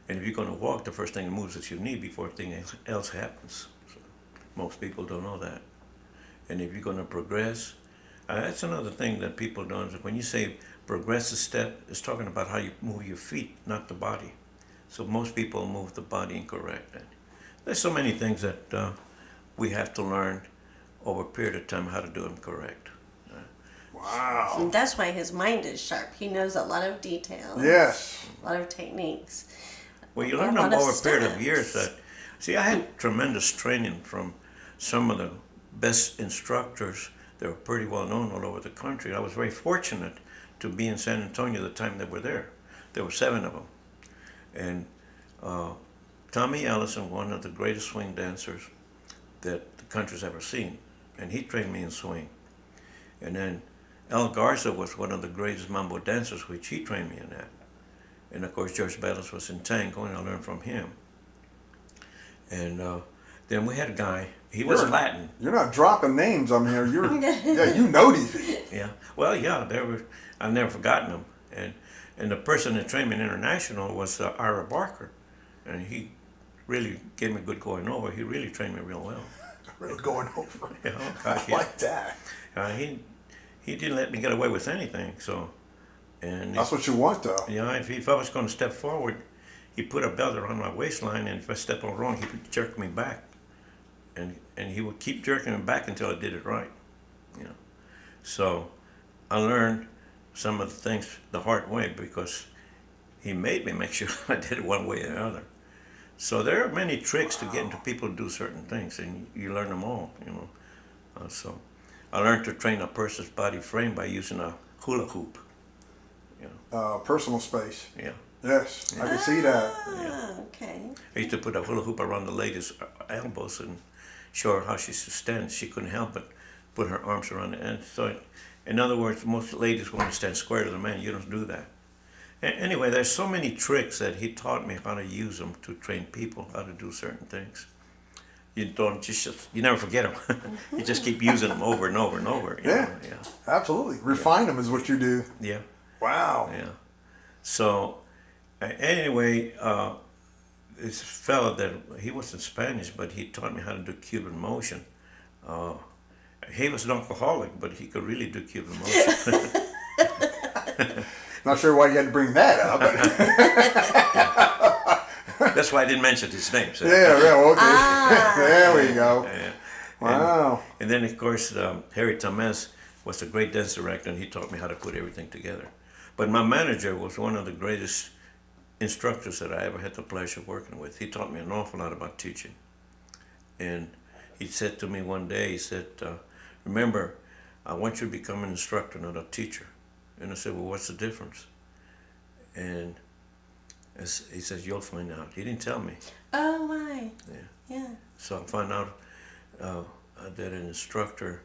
Speaker 3: And if you're going to walk, the first thing that moves is your knee before anything else happens. So most people don't know that. And if you're going to progress, that's another thing that people don't understand. When you say progressive step, it's talking about how you move your feet, not the body. So most people move the body incorrect. And there's so many things that we have to learn over a period of time how to do them correct.
Speaker 1: Wow.
Speaker 2: And that's why his mind is sharp. He knows a lot of details.
Speaker 1: Yes.
Speaker 2: A lot of techniques.
Speaker 3: Well, you
Speaker 2: A
Speaker 3: learn
Speaker 2: lot
Speaker 3: them
Speaker 2: of
Speaker 3: over a period of years.
Speaker 2: steps.
Speaker 3: See, I had tremendous training from some of the best instructors they were pretty well known all over the country. I was very fortunate to be in San Antonio the time they were there. There were 7 of them. And Tommy Ellison, one of the greatest swing dancers that the country's ever seen, and he trained me in swing. And then Al Garza was one of the greatest mambo dancers, which he trained me in that. And of course, George Bellis was in tango, and I learned from him. And then we had a guy, he was Latin.
Speaker 1: You're not dropping names on here. You know these people.
Speaker 3: Yeah, well, yeah, I've never forgotten them. And the person that trained me in international was Ira Barker. And he really gave me a good going over. He really trained me real well.
Speaker 1: Really going over.
Speaker 3: Yeah, oh gosh,
Speaker 1: I like that.
Speaker 3: He didn't let me get away with anything. So, and
Speaker 1: that's what you want, though.
Speaker 3: Yeah, if I was going to step forward, he put a belt around my waistline, and if I stepped on wrong, he would jerk me back, and he would keep jerking me back until I did it right. You know, so I learned some of the things the hard way because he made me make sure I did it one way or the other. So there are many tricks to getting to people to do certain things, and you learn them all. You know, so I learned to train a person's body frame by using a hula hoop. You know.
Speaker 1: Personal space.
Speaker 3: Yeah.
Speaker 1: Yes, I can see that.
Speaker 2: Ah, okay.
Speaker 3: I used to put a hula hoop around the lady's elbows and show her how she should stand. She couldn't help but put her arms around it. And so, in other words, most ladies want to stand square to the man. You don't do that. Anyway, there's so many tricks that he taught me how to use them to train people how to do certain things. You never forget them. You just keep using them over and over and over. You know? Yeah,
Speaker 1: absolutely. Refine them is what you do.
Speaker 3: Yeah.
Speaker 1: Wow.
Speaker 3: Yeah. So, anyway, this fellow that he wasn't Spanish, but he taught me how to do Cuban motion. He was an alcoholic, but he could really do Cuban motion.
Speaker 1: Not sure why you had to bring that up.
Speaker 3: That's why I didn't mention his name. So.
Speaker 1: Yeah, okay. There we go.
Speaker 3: Yeah.
Speaker 1: Wow.
Speaker 3: And then, of course, Harry Tamez was a great dance director, and he taught me how to put everything together. But my manager was one of the greatest instructors that I ever had the pleasure of working with. He taught me an awful lot about teaching. And he said to me one day, he said, remember, I want you to become an instructor, not a teacher. And I said, well, what's the difference? And he says, you'll find out. He didn't tell me.
Speaker 2: Oh, my. Yeah.
Speaker 3: So I found out that an instructor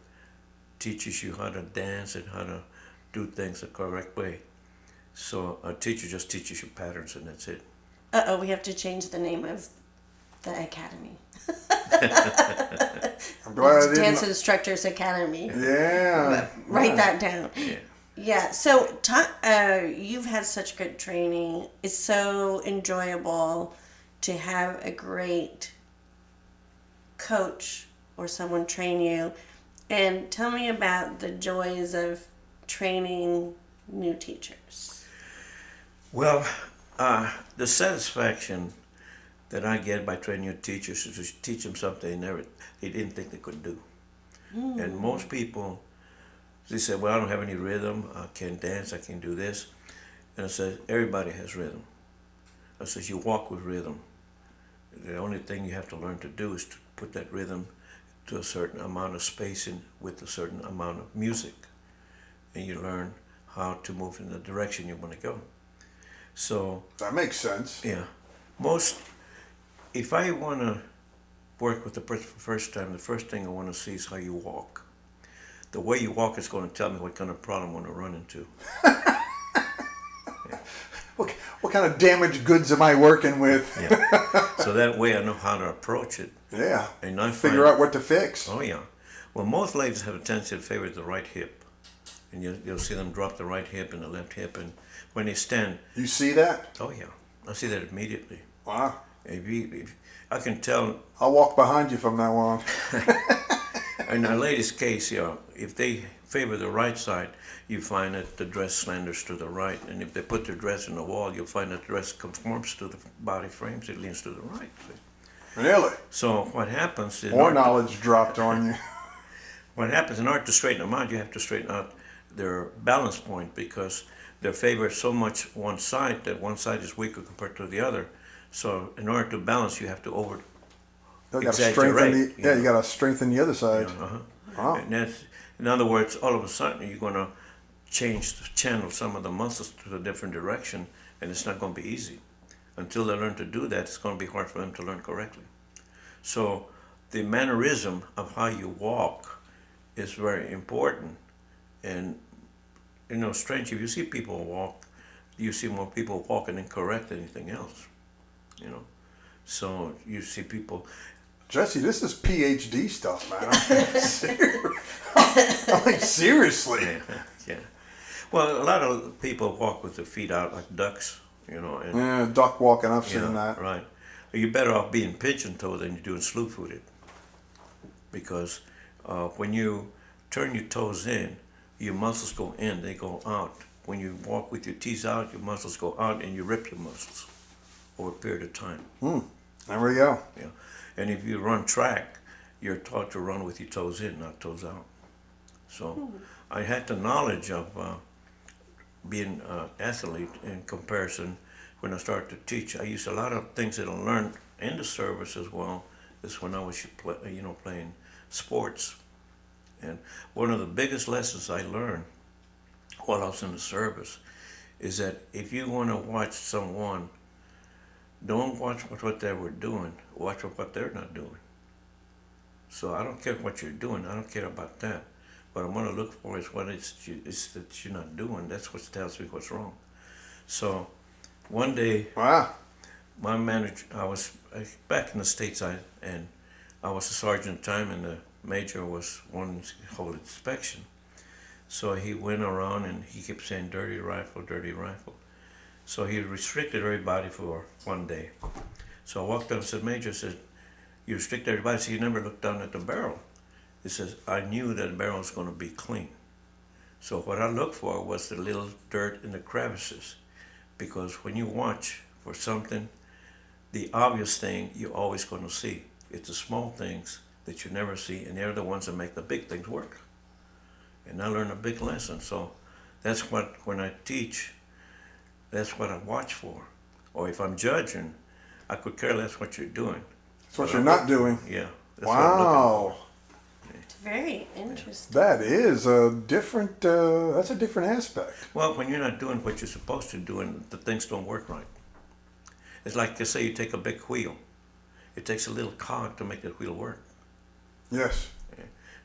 Speaker 3: teaches you how to dance and how to do things the correct way. So a teacher just teaches you patterns, and that's it.
Speaker 2: Uh-oh, we have to change the name of the academy.
Speaker 1: I'm glad I didn't.
Speaker 2: Dance Instructors Academy.
Speaker 1: Yeah.
Speaker 2: Write that down.
Speaker 3: Yeah.
Speaker 2: Yeah, so you've had such good training. It's so enjoyable to have a great coach or someone train you. And tell me about the joys of training new teachers.
Speaker 3: Well, the satisfaction that I get by training new teachers is to teach them something they didn't think they could do. And most people, they say, well, I don't have any rhythm, I can't dance, I can't do this. And I said, everybody has rhythm. I said, you walk with rhythm. The only thing you have to learn to do is to put that rhythm to a certain amount of spacing with a certain amount of music. And you learn how to move in the direction you want to go. So
Speaker 1: that makes sense.
Speaker 3: Yeah. If I want to work with the person for the first time, the first thing I want to see is how you walk. The way you walk is going to tell me what kind of problem I want to run into. Yeah.
Speaker 1: What kind of damaged goods am I working with?
Speaker 3: Yeah. So that way I know how to approach it.
Speaker 1: Yeah.
Speaker 3: And I
Speaker 1: figure out what to fix.
Speaker 3: Oh, yeah. Well, most ladies have a tendency to favor the right hip. And you'll see them drop the right hip and the left hip. And when they stand...
Speaker 1: You see that?
Speaker 3: Oh, yeah. I see that immediately.
Speaker 1: Wow.
Speaker 3: If I can tell...
Speaker 1: I'll walk behind you from now on.
Speaker 3: In a lady's case, if they favor the right side, you find that the dress slanders to the right. And if they put their dress in the wall, you'll find that the dress conforms to the body frames. It leans to the right.
Speaker 1: Really?
Speaker 3: So what happens...
Speaker 1: More knowledge dropped on you.
Speaker 3: What happens, in order to straighten them out, you have to straighten out their balance point because they favor so much one side that one side is weaker compared to the other. So in order to balance, you have to
Speaker 1: You got to strengthen
Speaker 3: you
Speaker 1: got to strengthen the other side.
Speaker 3: Yeah,
Speaker 1: Wow.
Speaker 3: And that's, in other words, all of a sudden you're going to channel some of the muscles to a different direction, and it's not going to be easy. Until they learn to do that, it's going to be hard for them to learn correctly. So the mannerism of how you walk is very important. And, you know, strange, if you see people walk, you see more people walking incorrect than anything else, you know. So you see people.
Speaker 1: Jesse, this is PhD stuff, man. I'm like, seriously.
Speaker 3: Yeah. Well, a lot of people walk with their feet out like ducks, you know. And,
Speaker 1: Yeah, duck walking, I've
Speaker 3: you
Speaker 1: seen
Speaker 3: know,
Speaker 1: that.
Speaker 3: right. You're better off being pigeon-toed than you're doing slew-footed. Because when you turn your toes in, your muscles go in, they go out. When you walk with your teeth out, your muscles go out and you rip your muscles over a period of time.
Speaker 1: There we go.
Speaker 3: Yeah. And if you run track, you're taught to run with your toes in, not toes out. So I had the knowledge of being an athlete in comparison when I started to teach. I used a lot of things that I learned in the service as well as when I was playing sports. And one of the biggest lessons I learned while I was in the service is that if you want to watch someone, don't watch what they were doing, watch what they're not doing. So I don't care what you're doing, I don't care about that. What I'm going to look for is what it's that you're not doing. That's what tells me what's wrong. So one day,
Speaker 1: Wow.
Speaker 3: my manager, I was back in the States, and I was a sergeant at the time, and the major was wanting to hold inspection. So he went around and he kept saying, dirty rifle, dirty rifle. So he restricted everybody for one day. So I walked up and said, Major, said, you restrict everybody, so you never looked down at the barrel. He says, I knew that the barrel was going to be clean. So what I looked for was the little dirt in the crevices. Because when you watch for something, the obvious thing you're always going to see. It's the small things that you never see, and they're the ones that make the big things work. And I learned a big lesson. So that's what, when I teach, that's what I watch for. Or if I'm judging, I could care less what you're doing.
Speaker 1: That's what you're not doing.
Speaker 3: Yeah. That's what I'm looking
Speaker 1: Wow.
Speaker 2: It's very interesting.
Speaker 1: That is a different, that's a different aspect.
Speaker 3: Well, when you're not doing what you're supposed to do and the things don't work right. It's like, say you take a big wheel. It takes a little cog to make the wheel work.
Speaker 1: Yes.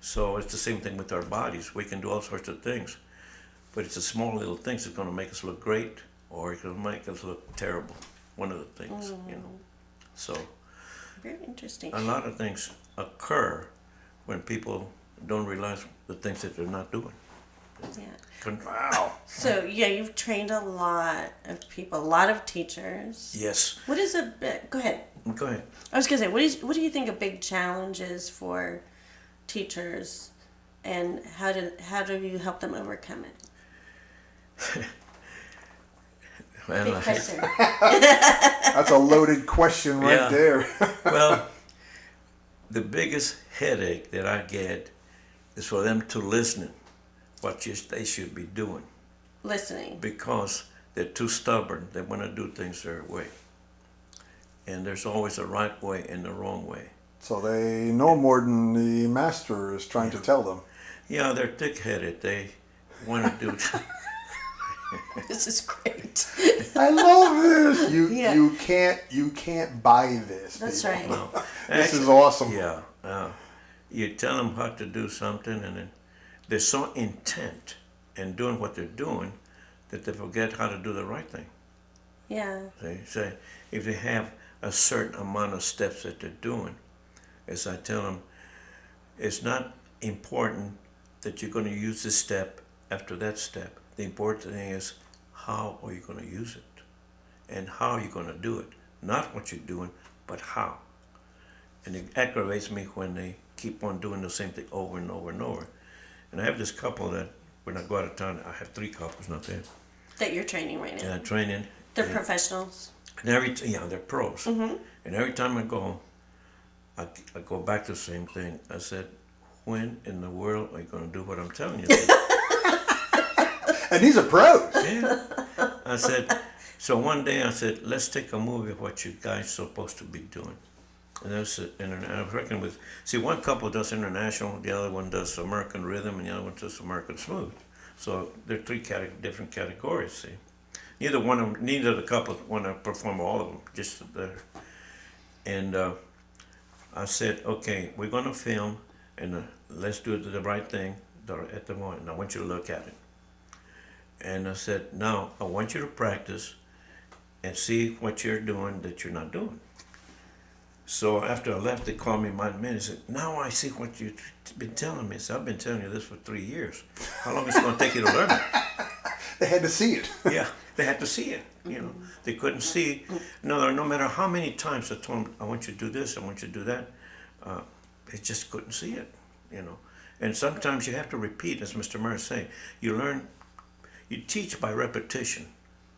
Speaker 3: So it's the same thing with our bodies. We can do all sorts of things, but it's the small little things that's going to make us look great, or it can make us look terrible. One of the things, you know. So
Speaker 2: Very interesting.
Speaker 3: a lot of things occur when people don't realize the things that they're not doing.
Speaker 2: Yeah.
Speaker 1: Wow.
Speaker 2: So yeah, you've trained a lot of people, a lot of teachers.
Speaker 3: Yes.
Speaker 2: What is a go ahead?
Speaker 3: Go ahead.
Speaker 2: I was gonna say, what do you think a big challenge is for teachers, and how do you help them overcome it?
Speaker 3: Well,
Speaker 2: Big question.
Speaker 1: That's a loaded question right
Speaker 3: Yeah.
Speaker 1: there.
Speaker 3: well, the biggest headache that I get is for them to listen what they should be doing,
Speaker 2: Listening.
Speaker 3: because they're too stubborn. They want to do things their way. And there's always a right way and the wrong way.
Speaker 1: So they know more than the master is trying to tell them.
Speaker 3: Yeah, they're thick-headed. They want to do.
Speaker 2: This is great.
Speaker 1: I love this.
Speaker 2: Yeah.
Speaker 1: You can't buy this.
Speaker 2: That's
Speaker 1: people.
Speaker 2: right.
Speaker 3: No.
Speaker 1: This is
Speaker 3: Actually,
Speaker 1: awesome.
Speaker 3: Yeah. You tell them how to do something, and then they're so intent in doing what they're doing that they forget how to do the right thing.
Speaker 2: Yeah.
Speaker 3: They say if they have a certain amount of steps that they're doing, as I tell them, it's not important that you're going to use this step after that step. The important thing is how are you going to use it, and how are you going to do it. Not what you're doing, but how. And it aggravates me when they keep on doing the same thing over and over and over. And I have this couple that when I go out of town, I have 3 couples not there.
Speaker 2: That you're training right now.
Speaker 3: And I train in.
Speaker 2: They're professionals.
Speaker 3: And they're pros. Mm-hmm. And every time I go, I go back to the same thing. I said, when in the world are you going to do what I'm telling you to?
Speaker 1: And these are pros.
Speaker 3: Yeah. I said, so one day I said, let's take a movie of what you guys are supposed to be doing. And that's it. And I reckon with, see, one couple does international, the other one does American rhythm, and the other one does American smooth. So they're three different categories. See, neither of the couples want to perform all of them. Just the, and I said, okay, we're going to film, and let's do the right thing at the moment. And I want you to look at it. And I said, now I want you to practice and see what you're doing that you're not doing. So after I left, they called me in my minute and said, now I see what you've been telling me. So I've been telling you this for 3 years. How long is it going to take you to learn it?
Speaker 1: They had to see it.
Speaker 3: Yeah, they had to see it. You know, they couldn't see. No matter how many times I told them, I want you to do this, I want you to do that, they just couldn't see it. You know, and sometimes you have to repeat, as Mr. Murray is saying. You teach by repetition,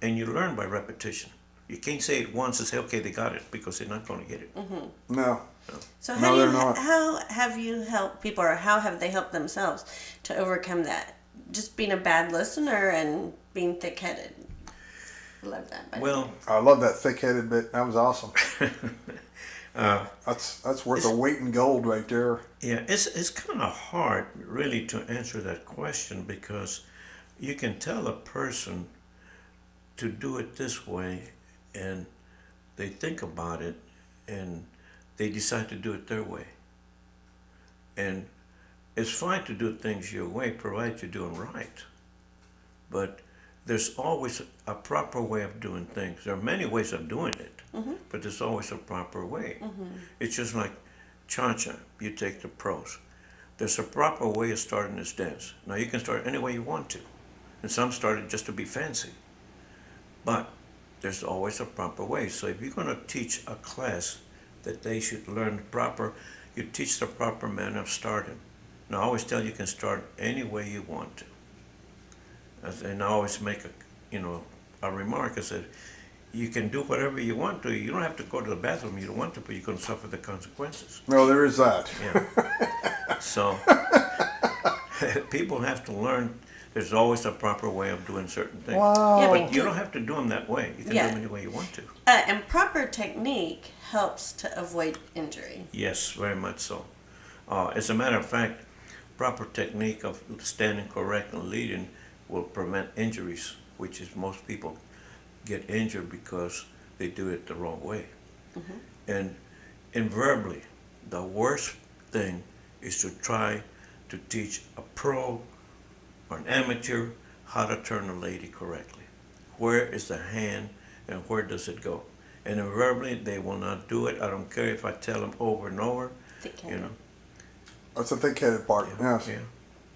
Speaker 3: and you learn by repetition. You can't say it once and say, okay, they got it, because they're not going to get it.
Speaker 1: No.
Speaker 2: So
Speaker 1: No, they're not.
Speaker 2: how have you helped people, or how have they helped themselves to overcome that? Just being a bad listener and being thick-headed. I love that. By the way.
Speaker 3: Well,
Speaker 1: I love that thick-headed bit. That was awesome. That's worth a weight in gold right there.
Speaker 3: yeah, it's kind of hard, really, to answer that question, because you can tell a person to do it this way, and they think about it, and they decide to do it their way. And it's fine to do things your way, provided you do them right. But there's always a proper way of doing things. There are many ways of doing it, but there's always a proper way. It's just like cha-cha, you take the pros. There's a proper way of starting this dance. Now you can start any way you want to, and some started just to be fancy. But there's always a proper way. So if you're going to teach a class that they should learn proper, you teach the proper manner of starting. Now I always tell you can start any way you want to. And I always make a remark. I said, you can do whatever you want to. You don't have to go to the bathroom you don't want to, but you're going to suffer the consequences.
Speaker 1: No, there is that.
Speaker 3: Yeah. So people have to learn there's always a proper way of doing certain things.
Speaker 1: Wow.
Speaker 2: Yeah,
Speaker 3: But you don't have to do them that way. You can do them any way you want to.
Speaker 2: And proper technique helps to avoid injury.
Speaker 3: Yes, very much so. As a matter of fact, proper technique of standing correct and leading will prevent injuries, which is most people get injured because they do it the wrong way. And invariably, the worst thing is to try to teach a pro or an amateur how to turn a lady correctly. Where is the hand and where does it go? And invariably, they will not do it. I don't care if I tell them over and over. You know.
Speaker 1: That's the thick-headed part. Yes.
Speaker 3: Yeah.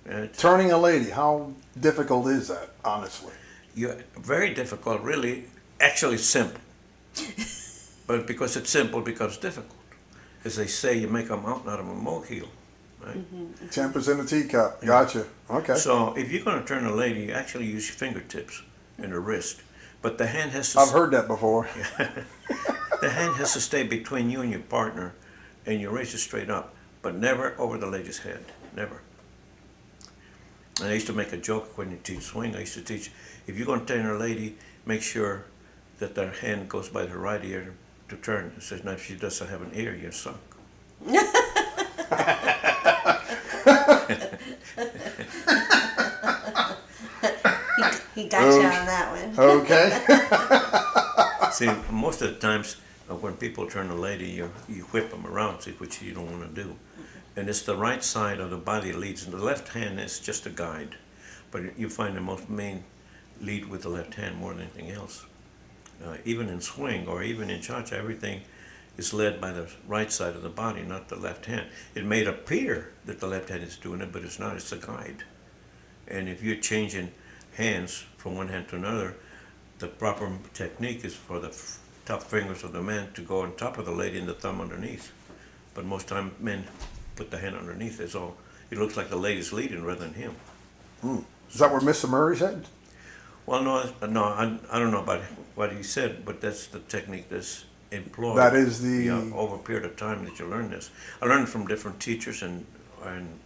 Speaker 3: And
Speaker 1: Turning a lady, how difficult is that, honestly?
Speaker 3: very difficult, really. Actually, simple. But because it's simple, it becomes difficult. As they say, you make a mountain out of a molehill, right?
Speaker 1: 10% a teacup. Gotcha. Okay.
Speaker 3: So if you're going to turn a lady, you actually use your fingertips and the wrist. But the hand has to...
Speaker 1: I've heard that before.
Speaker 3: The hand has to stay between you and your partner, and you raise it straight up, but never over the lady's head. Never. And I used to make a joke when you teach swing. I used to teach, if you're going to turn a lady, make sure that their hand goes by the right ear to turn. It says, now if she doesn't have an ear, you're sunk.
Speaker 2: He got you on that one.
Speaker 1: Okay.
Speaker 3: See, most of the times when people turn a lady, you whip them around, see, which you don't want to do. And it's the right side of the body leads, and the left hand is just a guide. But you find the most main lead with the left hand more than anything else. Even in swing or even in cha-cha, everything is led by the right side of the body, not the left hand. It may appear that the left hand is doing it, but it's not. It's a guide. And if you're changing hands from one hand to another, the proper technique is for the top fingers of the man to go on top of the lady and the thumb underneath. But most time men put the hand underneath. It's all. It looks like the lady's leading rather than him.
Speaker 1: Is that where Mr. Murray's at?
Speaker 3: Well, no, I don't know about what he said, but that's the technique that's employed.
Speaker 1: That is the...
Speaker 3: over a period of time that you learn this. I learned from different teachers and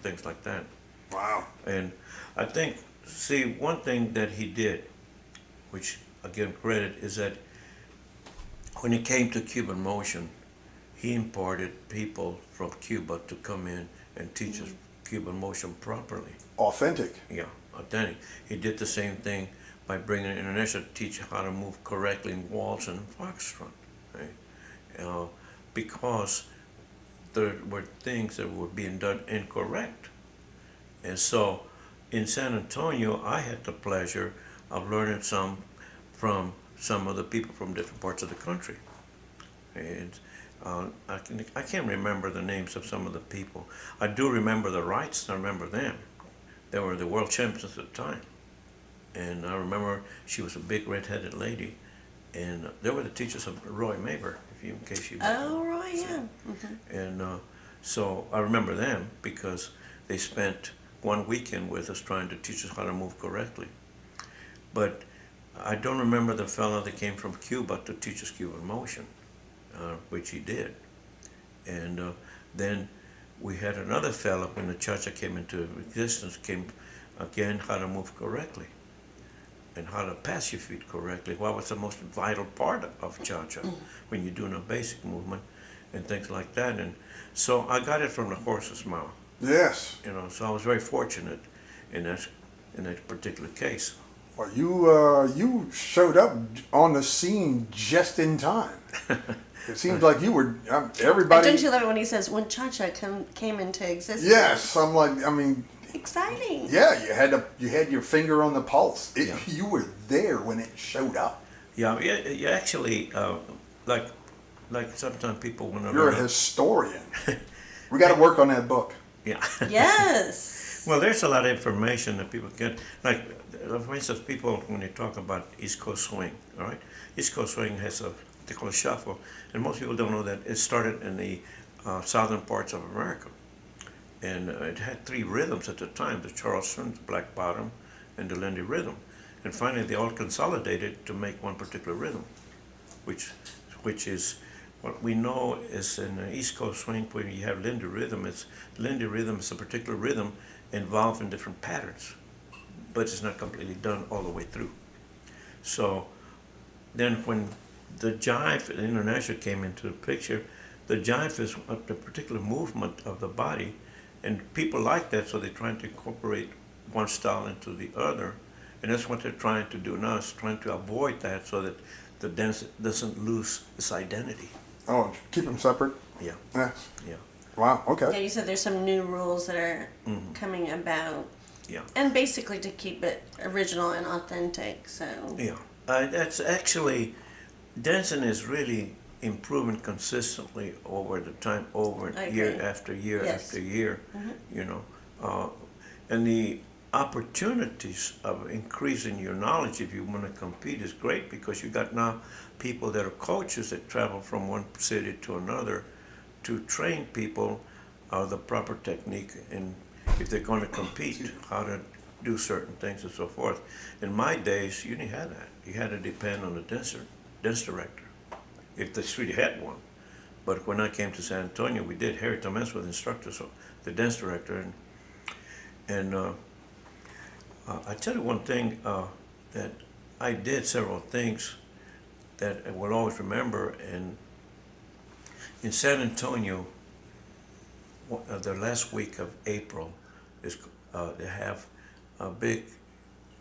Speaker 3: things like that.
Speaker 1: Wow.
Speaker 3: And I think, see, one thing that he did, which I give him credit, is that when it came to Cuban motion, he imported people from Cuba to come in and teach us Cuban motion properly.
Speaker 1: Authentic.
Speaker 3: Yeah, authentic. He did the same thing by bringing an international to teach how to move correctly in waltz and foxtrot, right? Because there were things that were being done incorrect. And so in San Antonio, I had the pleasure of learning some from some of the people from different parts of the country. And I can't remember the names of some of the people. I do remember the Wrights, I remember them. They were the world champions at the time. And I remember she was a big red-headed lady. And they were the teachers of Roy Maber, in case you
Speaker 2: Oh, Roy, yeah.
Speaker 3: And so I remember them because they spent one weekend with us trying to teach us how to move correctly. But I don't remember the fellow that came from Cuba to teach us Cuban motion, which he did. And then we had another fellow when the cha-cha came into existence, came again how to move correctly and how to pass your feet correctly. What was the most vital part of cha-cha when you're doing a basic movement and things like that. And so I got it from the horse's mouth.
Speaker 1: Yes.
Speaker 3: You know, so I was very fortunate in that particular case.
Speaker 1: Well, you showed up on the scene just in time. It seems like you were everybody.
Speaker 2: Don't you love it when he says, when cha-cha came into existence?
Speaker 1: Yes, I'm like, I mean,
Speaker 2: Exciting.
Speaker 1: yeah, you had your finger on the pulse.
Speaker 3: Yeah.
Speaker 1: You were there when it showed up.
Speaker 3: Yeah, you actually, like sometimes people want to
Speaker 1: You're a historian. We got to work on that book.
Speaker 3: Yeah.
Speaker 2: Yes.
Speaker 3: Well, there's a lot of information that people get. Like, for instance, people, when they talk about East Coast swing, all right? East Coast swing has they call it shuffle. And most people don't know that it started in the southern parts of America. And it had three rhythms at the time, the Charleston, the Black Bottom, and the Lindy rhythm. And finally, they all consolidated to make one particular rhythm, which is what we know is in the East Coast swing, when you have Lindy rhythm, Lindy rhythm is a particular rhythm involved in different patterns, but it's not completely done all the way through. So then when the jive international came into the picture, the jive is a particular movement of the body, and people like that, so they're trying to incorporate one style into the other, and that's what they're trying to do now, is trying to avoid that so that the dance doesn't lose its identity.
Speaker 1: Oh, keep them separate.
Speaker 3: Yeah,
Speaker 1: Yes.
Speaker 3: yeah,
Speaker 1: Wow.
Speaker 2: Yeah,
Speaker 1: Okay.
Speaker 2: you said there's some new rules that are coming about.
Speaker 3: yeah,
Speaker 2: And basically to keep it original and authentic, so.
Speaker 3: yeah. That's actually, dancing is really improving consistently over the time, over
Speaker 2: I
Speaker 3: year
Speaker 2: agree.
Speaker 3: after year
Speaker 2: Yes.
Speaker 3: after year, you know. And the opportunities of increasing your knowledge if you want to compete is great, because you got now people that are coaches that travel from one city to another to train people the proper technique, and if they're going to compete, how to do certain things and so forth. In my days, you didn't have that. You had to depend on the dance director, if the street had one. But when I came to San Antonio, we did. Harry Thomas was the instructor, so the dance director. And I tell you one thing, that I did several things that I will always remember. And in San Antonio, the last week of April, is they have a big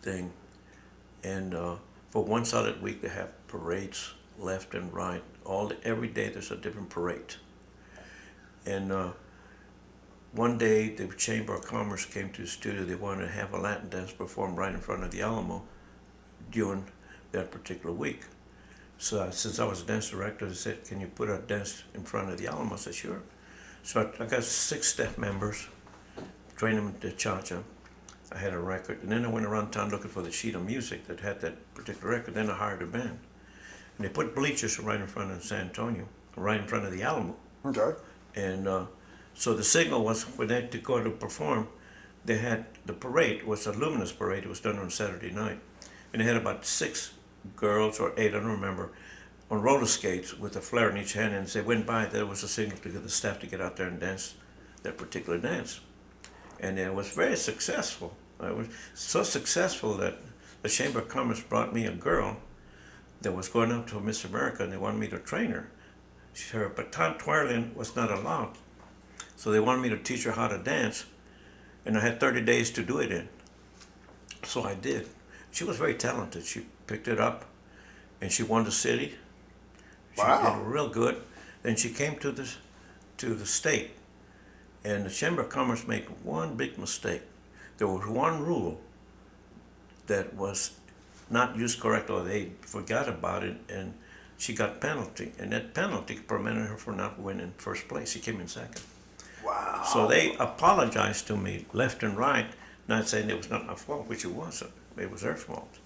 Speaker 3: thing, and for one solid week they have parades left and right. Every day there's a different parade. And one day the Chamber of Commerce came to the studio. They wanted to have a Latin dance performed right in front of the Alamo during that particular week. So since I was a dance director, they said, "Can you put a dance in front of the Alamo?" I said, "Sure." So I got 6 staff members, trained them to cha-cha. I had a record, and then I went around town looking for the sheet of music that had that particular record. Then I hired a band, and they put bleachers right in front of San Antonio, right in front of the Alamo.
Speaker 1: Okay.
Speaker 3: And so the signal was for them to go to perform. They had the parade was a luminous parade. It was done on Saturday night, and they had about 6 girls or 8, I don't remember, on roller skates with a flare in each hand, and as they went by, there was a signal to get the staff to get out there and dance that particular dance. And it was very successful. It was so successful that the Chamber of Commerce brought me a girl that was going up to Miss America, and they wanted me to train her. her baton twirling was not allowed. So they wanted me to teach her how to dance, and I had 30 days to do it in. So I did. She was very talented. She picked it up, and she won the city. She
Speaker 1: Wow.
Speaker 3: did real good. Then she came to the state, and the Chamber of Commerce made one big mistake. There was one rule that was not used correctly, or they forgot about it, and she got penalty. And that penalty prevented her from not winning first place. She came in second.
Speaker 1: Wow.
Speaker 3: So they apologized to me left and right, not saying it was not my fault, which it wasn't. It was their fault.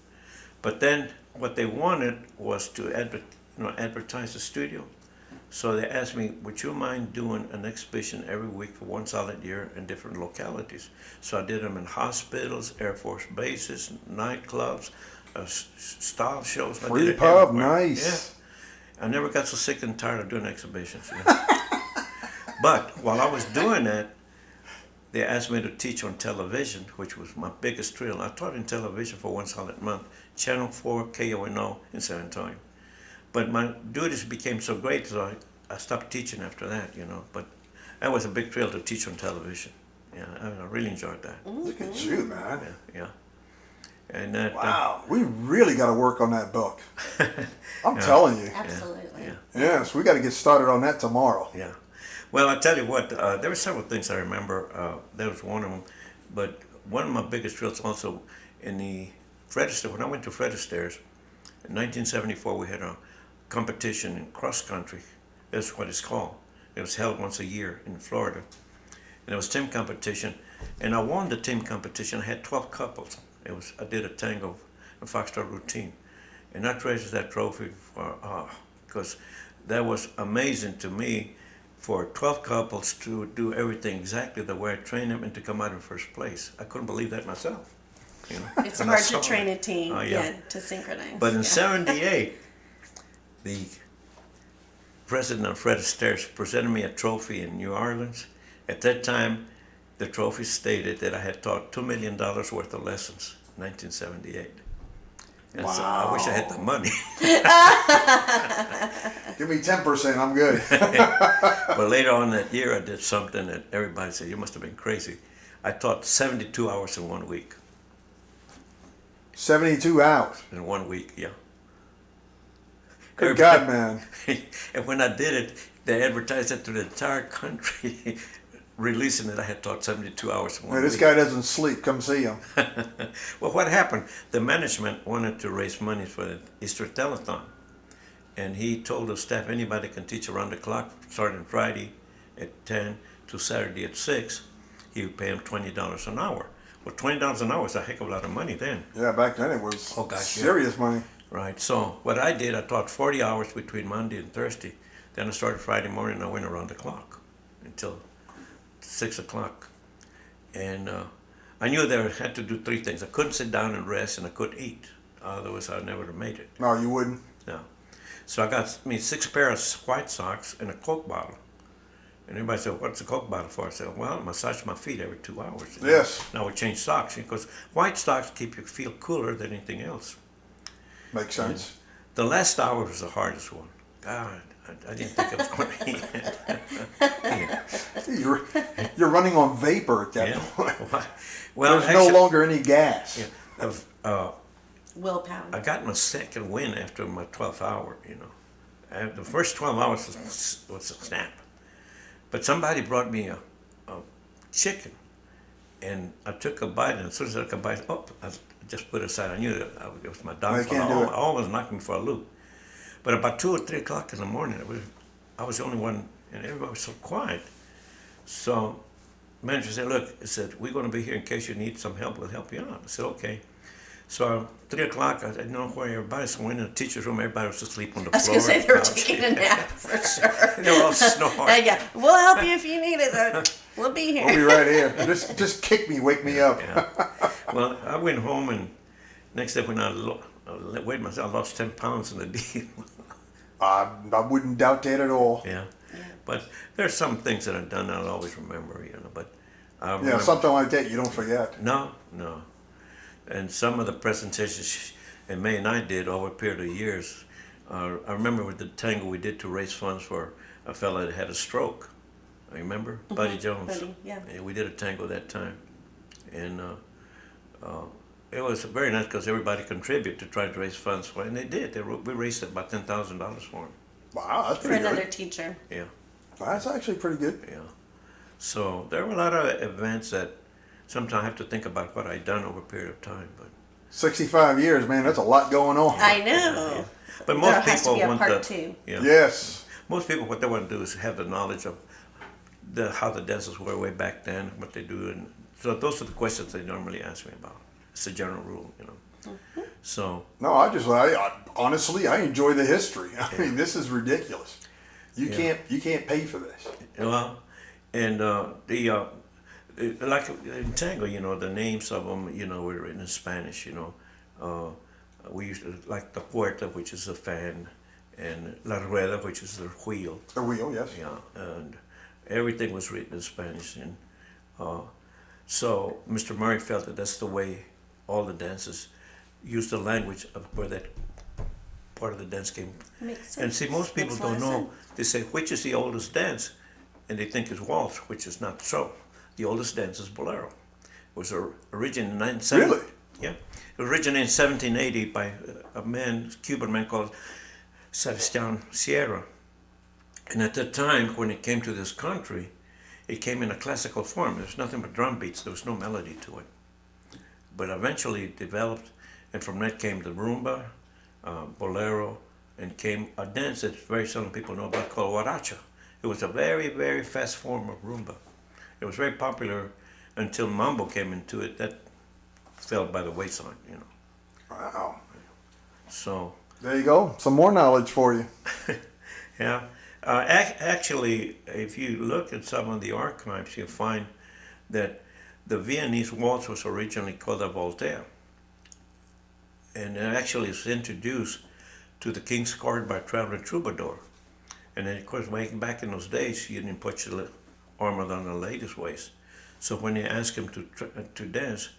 Speaker 3: But then what they wanted was to advertise the studio. So they asked me, would you mind doing an exhibition every week for one solid year in different localities? So I did them in hospitals, Air Force bases, nightclubs, style shows. I
Speaker 1: Free
Speaker 3: did it
Speaker 1: pub,
Speaker 3: everywhere.
Speaker 1: nice.
Speaker 3: Yeah. I never got so sick and tired of doing exhibitions. You know? But while I was doing that, they asked me to teach on television, which was my biggest thrill. I taught in television for one solid month, Channel 4, KONO in San Antonio. But my duties became so great, so I stopped teaching after that, you know. But that was a big thrill to teach on television. Yeah, I really enjoyed that.
Speaker 1: Look at you, man.
Speaker 3: Yeah. And that,
Speaker 1: Wow. We really got to work on that book. I'm telling you.
Speaker 2: Absolutely.
Speaker 3: yeah.
Speaker 1: Yes, we got to get started on that tomorrow.
Speaker 3: Yeah. Well, I tell you what, there were several things I remember. That was one of them. But one of my biggest thrills also in the Fred Astaire, when I went to Fred Astaire's, in 1974, we had a competition in cross country. That's what it's called. It was held once a year in Florida. And it was team competition. And I won the team competition. I had 12 couples. I did a tango, a foxtrot routine. And I treasure that trophy because that was amazing to me for 12 couples to do everything exactly the way I trained them and to come out in first place. I couldn't believe that myself. You know,
Speaker 2: It's
Speaker 3: when I
Speaker 2: hard to
Speaker 3: saw
Speaker 2: train
Speaker 3: it.
Speaker 2: a team,
Speaker 3: Yeah.
Speaker 2: to synchronize.
Speaker 3: But in
Speaker 2: Yeah.
Speaker 3: '78, the president of Fred Astaire presented me a trophy in New Orleans. At that time, the trophy stated that I had taught $2 million worth of lessons in 1978. And so I wish I had the money.
Speaker 1: Give me 10%, I'm good.
Speaker 3: But later on that year, I did something that everybody said, you must have been crazy. I taught 72 hours in 1 week.
Speaker 1: 72 hours.
Speaker 3: In 1 week, yeah.
Speaker 1: Good God, man.
Speaker 3: And when I did it, they advertised it to the entire country, releasing it. I had taught 72 hours in 1
Speaker 1: Hey,
Speaker 3: week.
Speaker 1: this guy doesn't sleep. Come see him.
Speaker 3: Well, what happened? The management wanted to raise money for the Easter telethon. And he told the staff, anybody can teach around the clock, starting Friday at 10 to Saturday at 6. He would pay them $20 an hour. Well, $20 an hour is a heck of a lot of money then.
Speaker 1: Yeah, back then it was
Speaker 3: Oh, gosh, yeah.
Speaker 1: serious money.
Speaker 3: Right. So what I did, I taught 40 hours between Monday and Thursday. Then I started Friday morning. I went around the clock until 6 o'clock. And I knew that I had to do three things. I couldn't sit down and rest, and I couldn't eat. Otherwise, I never have made it.
Speaker 1: No, you wouldn't.
Speaker 3: No. So I got me 6 pairs of white socks and a Coke bottle. And everybody said, what's a Coke bottle for? I said, well, I massage my feet every 2 hours. You know?
Speaker 1: Yes.
Speaker 3: Now we change socks because white socks keep you feel cooler than anything else.
Speaker 1: Makes sense.
Speaker 3: The last hour was the hardest one. God, I didn't think I was going to eat it.
Speaker 1: You're running on vapor at that
Speaker 3: Yeah.
Speaker 1: point.
Speaker 3: Well,
Speaker 1: There's
Speaker 3: actually,
Speaker 1: no longer any gas.
Speaker 3: yeah,
Speaker 2: Willpower.
Speaker 3: I got my second win after my 12th hour, you know. And the first 12 hours was a snap. But somebody brought me a chicken, and I took a bite, and as soon as I took a bite, I just put it aside. I knew that it was my
Speaker 1: can't do
Speaker 3: downfall.
Speaker 1: it.
Speaker 3: I almost knocked me for a loop. But about 2 or 3 o'clock in the morning, I was the only one, and everybody was so quiet. So manager said, look, he said, we're going to be here in case you need some help. We'll help you out. I said, okay. So 3 o'clock, I didn't know where everybody was. So I went in the teacher's room. Everybody was asleep on the
Speaker 2: I was
Speaker 3: floor.
Speaker 2: going to say they were
Speaker 3: couch.
Speaker 2: taking a nap for sure.
Speaker 3: They were all snoring.
Speaker 2: Yeah, we'll help you if you need it, though. We'll be here.
Speaker 1: We'll be right here. Just kick me, wake me up.
Speaker 3: Yeah. Well, I went home, and next day when I weighed myself, I lost 10 pounds in the deal.
Speaker 1: I wouldn't doubt that at all.
Speaker 3: Yeah. But there's some things that I've done that I'll always remember, you know. But I
Speaker 1: Yeah,
Speaker 3: remember,
Speaker 1: something like that you don't forget.
Speaker 3: No. And some of the presentations and May and I did over a period of years, I remember with the tango we did to raise funds for a fella that had a stroke. I remember Buddy Jones.
Speaker 2: Buddy, yeah.
Speaker 3: And we did a tango that time, and it was very nice because everybody contributed to try to raise funds for it, and they did. We raised about $10,000 for him.
Speaker 1: Wow, that's
Speaker 2: For
Speaker 1: pretty
Speaker 2: another
Speaker 1: good.
Speaker 2: teacher.
Speaker 3: Yeah,
Speaker 1: That's actually pretty good.
Speaker 3: yeah. So there were a lot of events that sometimes I have to think about what I'd done over a period of time, but
Speaker 1: 65 years, man, that's a lot going on.
Speaker 2: I know.
Speaker 3: but
Speaker 2: There
Speaker 3: most
Speaker 2: has to
Speaker 3: people
Speaker 2: be a
Speaker 3: want
Speaker 2: part
Speaker 3: the
Speaker 2: two.
Speaker 3: yeah.
Speaker 1: Yes.
Speaker 3: Most people, what they want to do is have the knowledge of how the dances were way back then, what they do, and so those are the questions they normally ask me about. It's a general rule, you know.
Speaker 2: Mm-hmm.
Speaker 3: So
Speaker 1: No, honestly, I enjoy the history. I mean, this is ridiculous. You can't pay for this.
Speaker 3: well, and like in tango, you know, the names of them, you know, were written in Spanish. You know, we used to like the puerta, which is a fan, and la rueda, which is the wheel.
Speaker 1: The wheel, yes.
Speaker 3: Yeah, and everything was written in Spanish, and so Mr. Murray felt that that's the way all the dances use the language of where that part of the dance came.
Speaker 2: Makes sense.
Speaker 3: And see, most people
Speaker 2: Makes a lot
Speaker 3: don't
Speaker 2: of
Speaker 3: know.
Speaker 2: sense.
Speaker 3: They say, which is the oldest dance? And they think it's waltz, which is not so. The oldest dance is bolero. It was originated in 1970.
Speaker 1: Really?
Speaker 3: Yeah. It originated in 1780 by a man, Cuban man called Sebastian Sierra. And at that time, when it came to this country, it came in a classical form. There was nothing but drum beats. There was no melody to it. But eventually it developed, and from that came the rumba, bolero, and came a dance that very seldom people know about called huaracha. It was a very, very fast form of rumba. It was very popular until mambo came into it. That fell by the wayside, you know.
Speaker 1: Wow.
Speaker 3: So,
Speaker 1: There you go. Some more knowledge for you.
Speaker 3: yeah. Actually, if you look at some of the archives, you'll find that the Viennese waltz was originally called a voltaire. And it actually was introduced to the King's Court by a traveling troubadour. And then, of course, back in those days, you didn't put your arm around the lady's waist. So when they asked him to dance,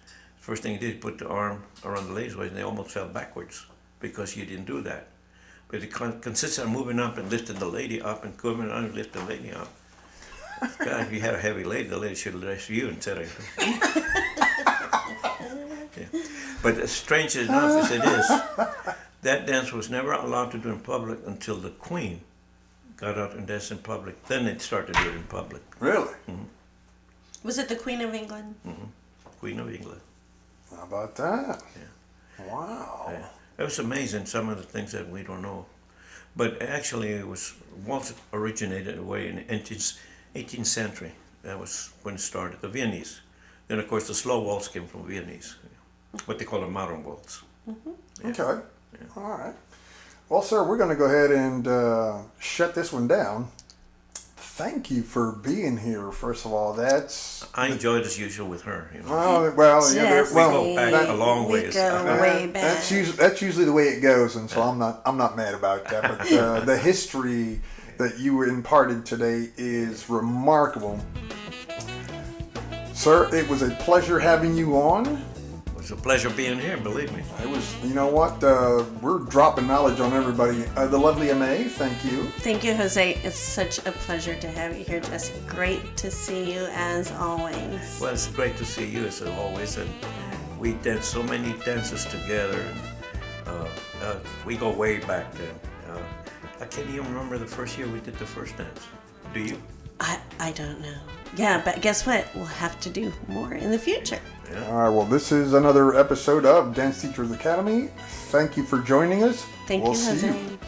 Speaker 3: first thing he did, he put the arm around the lady's waist, and they almost fell backwards because you didn't do that. But it consisted of moving up and lifting the lady up and coming on and lifting the lady up. God, if you had a heavy lady, the lady should have lift you instead of. Yeah. But as strange enough as it is, that dance was never allowed to do in public until the Queen got out and danced in public. Then they started to do it in public.
Speaker 1: Really?
Speaker 2: Was it the Queen of England?
Speaker 3: Queen of England.
Speaker 1: How about that?
Speaker 3: Yeah.
Speaker 1: Wow.
Speaker 3: Yeah. It was amazing, some of the things that we don't know. But actually, it was waltz originated away in the 18th century. That was when it started, the Viennese. Then, of course, the slow waltz came from Viennese, what they call a modern waltz. Yeah.
Speaker 1: Okay. All right. Well, sir, we're going to go ahead and shut this one down. Thank you for being here. First of all,
Speaker 3: I enjoyed as usual with her. You know.
Speaker 1: well, yeah,
Speaker 2: Jesse,
Speaker 3: we go back a long
Speaker 2: we
Speaker 3: ways.
Speaker 2: go way back.
Speaker 1: That's usually the way it goes, and so I'm not mad about that. But the history that you imparted today is remarkable, sir. It was a pleasure having you on.
Speaker 3: It's a pleasure being here, believe me.
Speaker 1: It was. You know what? We're dropping knowledge on everybody. The lovely MA, thank you.
Speaker 2: Thank you, Jose. It's such a pleasure to have you here, Jesse. Great to see you as always.
Speaker 3: Well, it's great to see you as always, and we did so many dances together. And, we go way back then. I can't even remember the first year we did the first dance. Do you?
Speaker 2: I don't know. Yeah, but guess what? We'll have to do more in the future.
Speaker 3: Yeah.
Speaker 1: All right. Well, this is another episode of Dance Teachers Academy. Thank you for joining us.
Speaker 2: Thank
Speaker 1: We'll
Speaker 2: you,
Speaker 1: see
Speaker 2: Jose.
Speaker 1: you.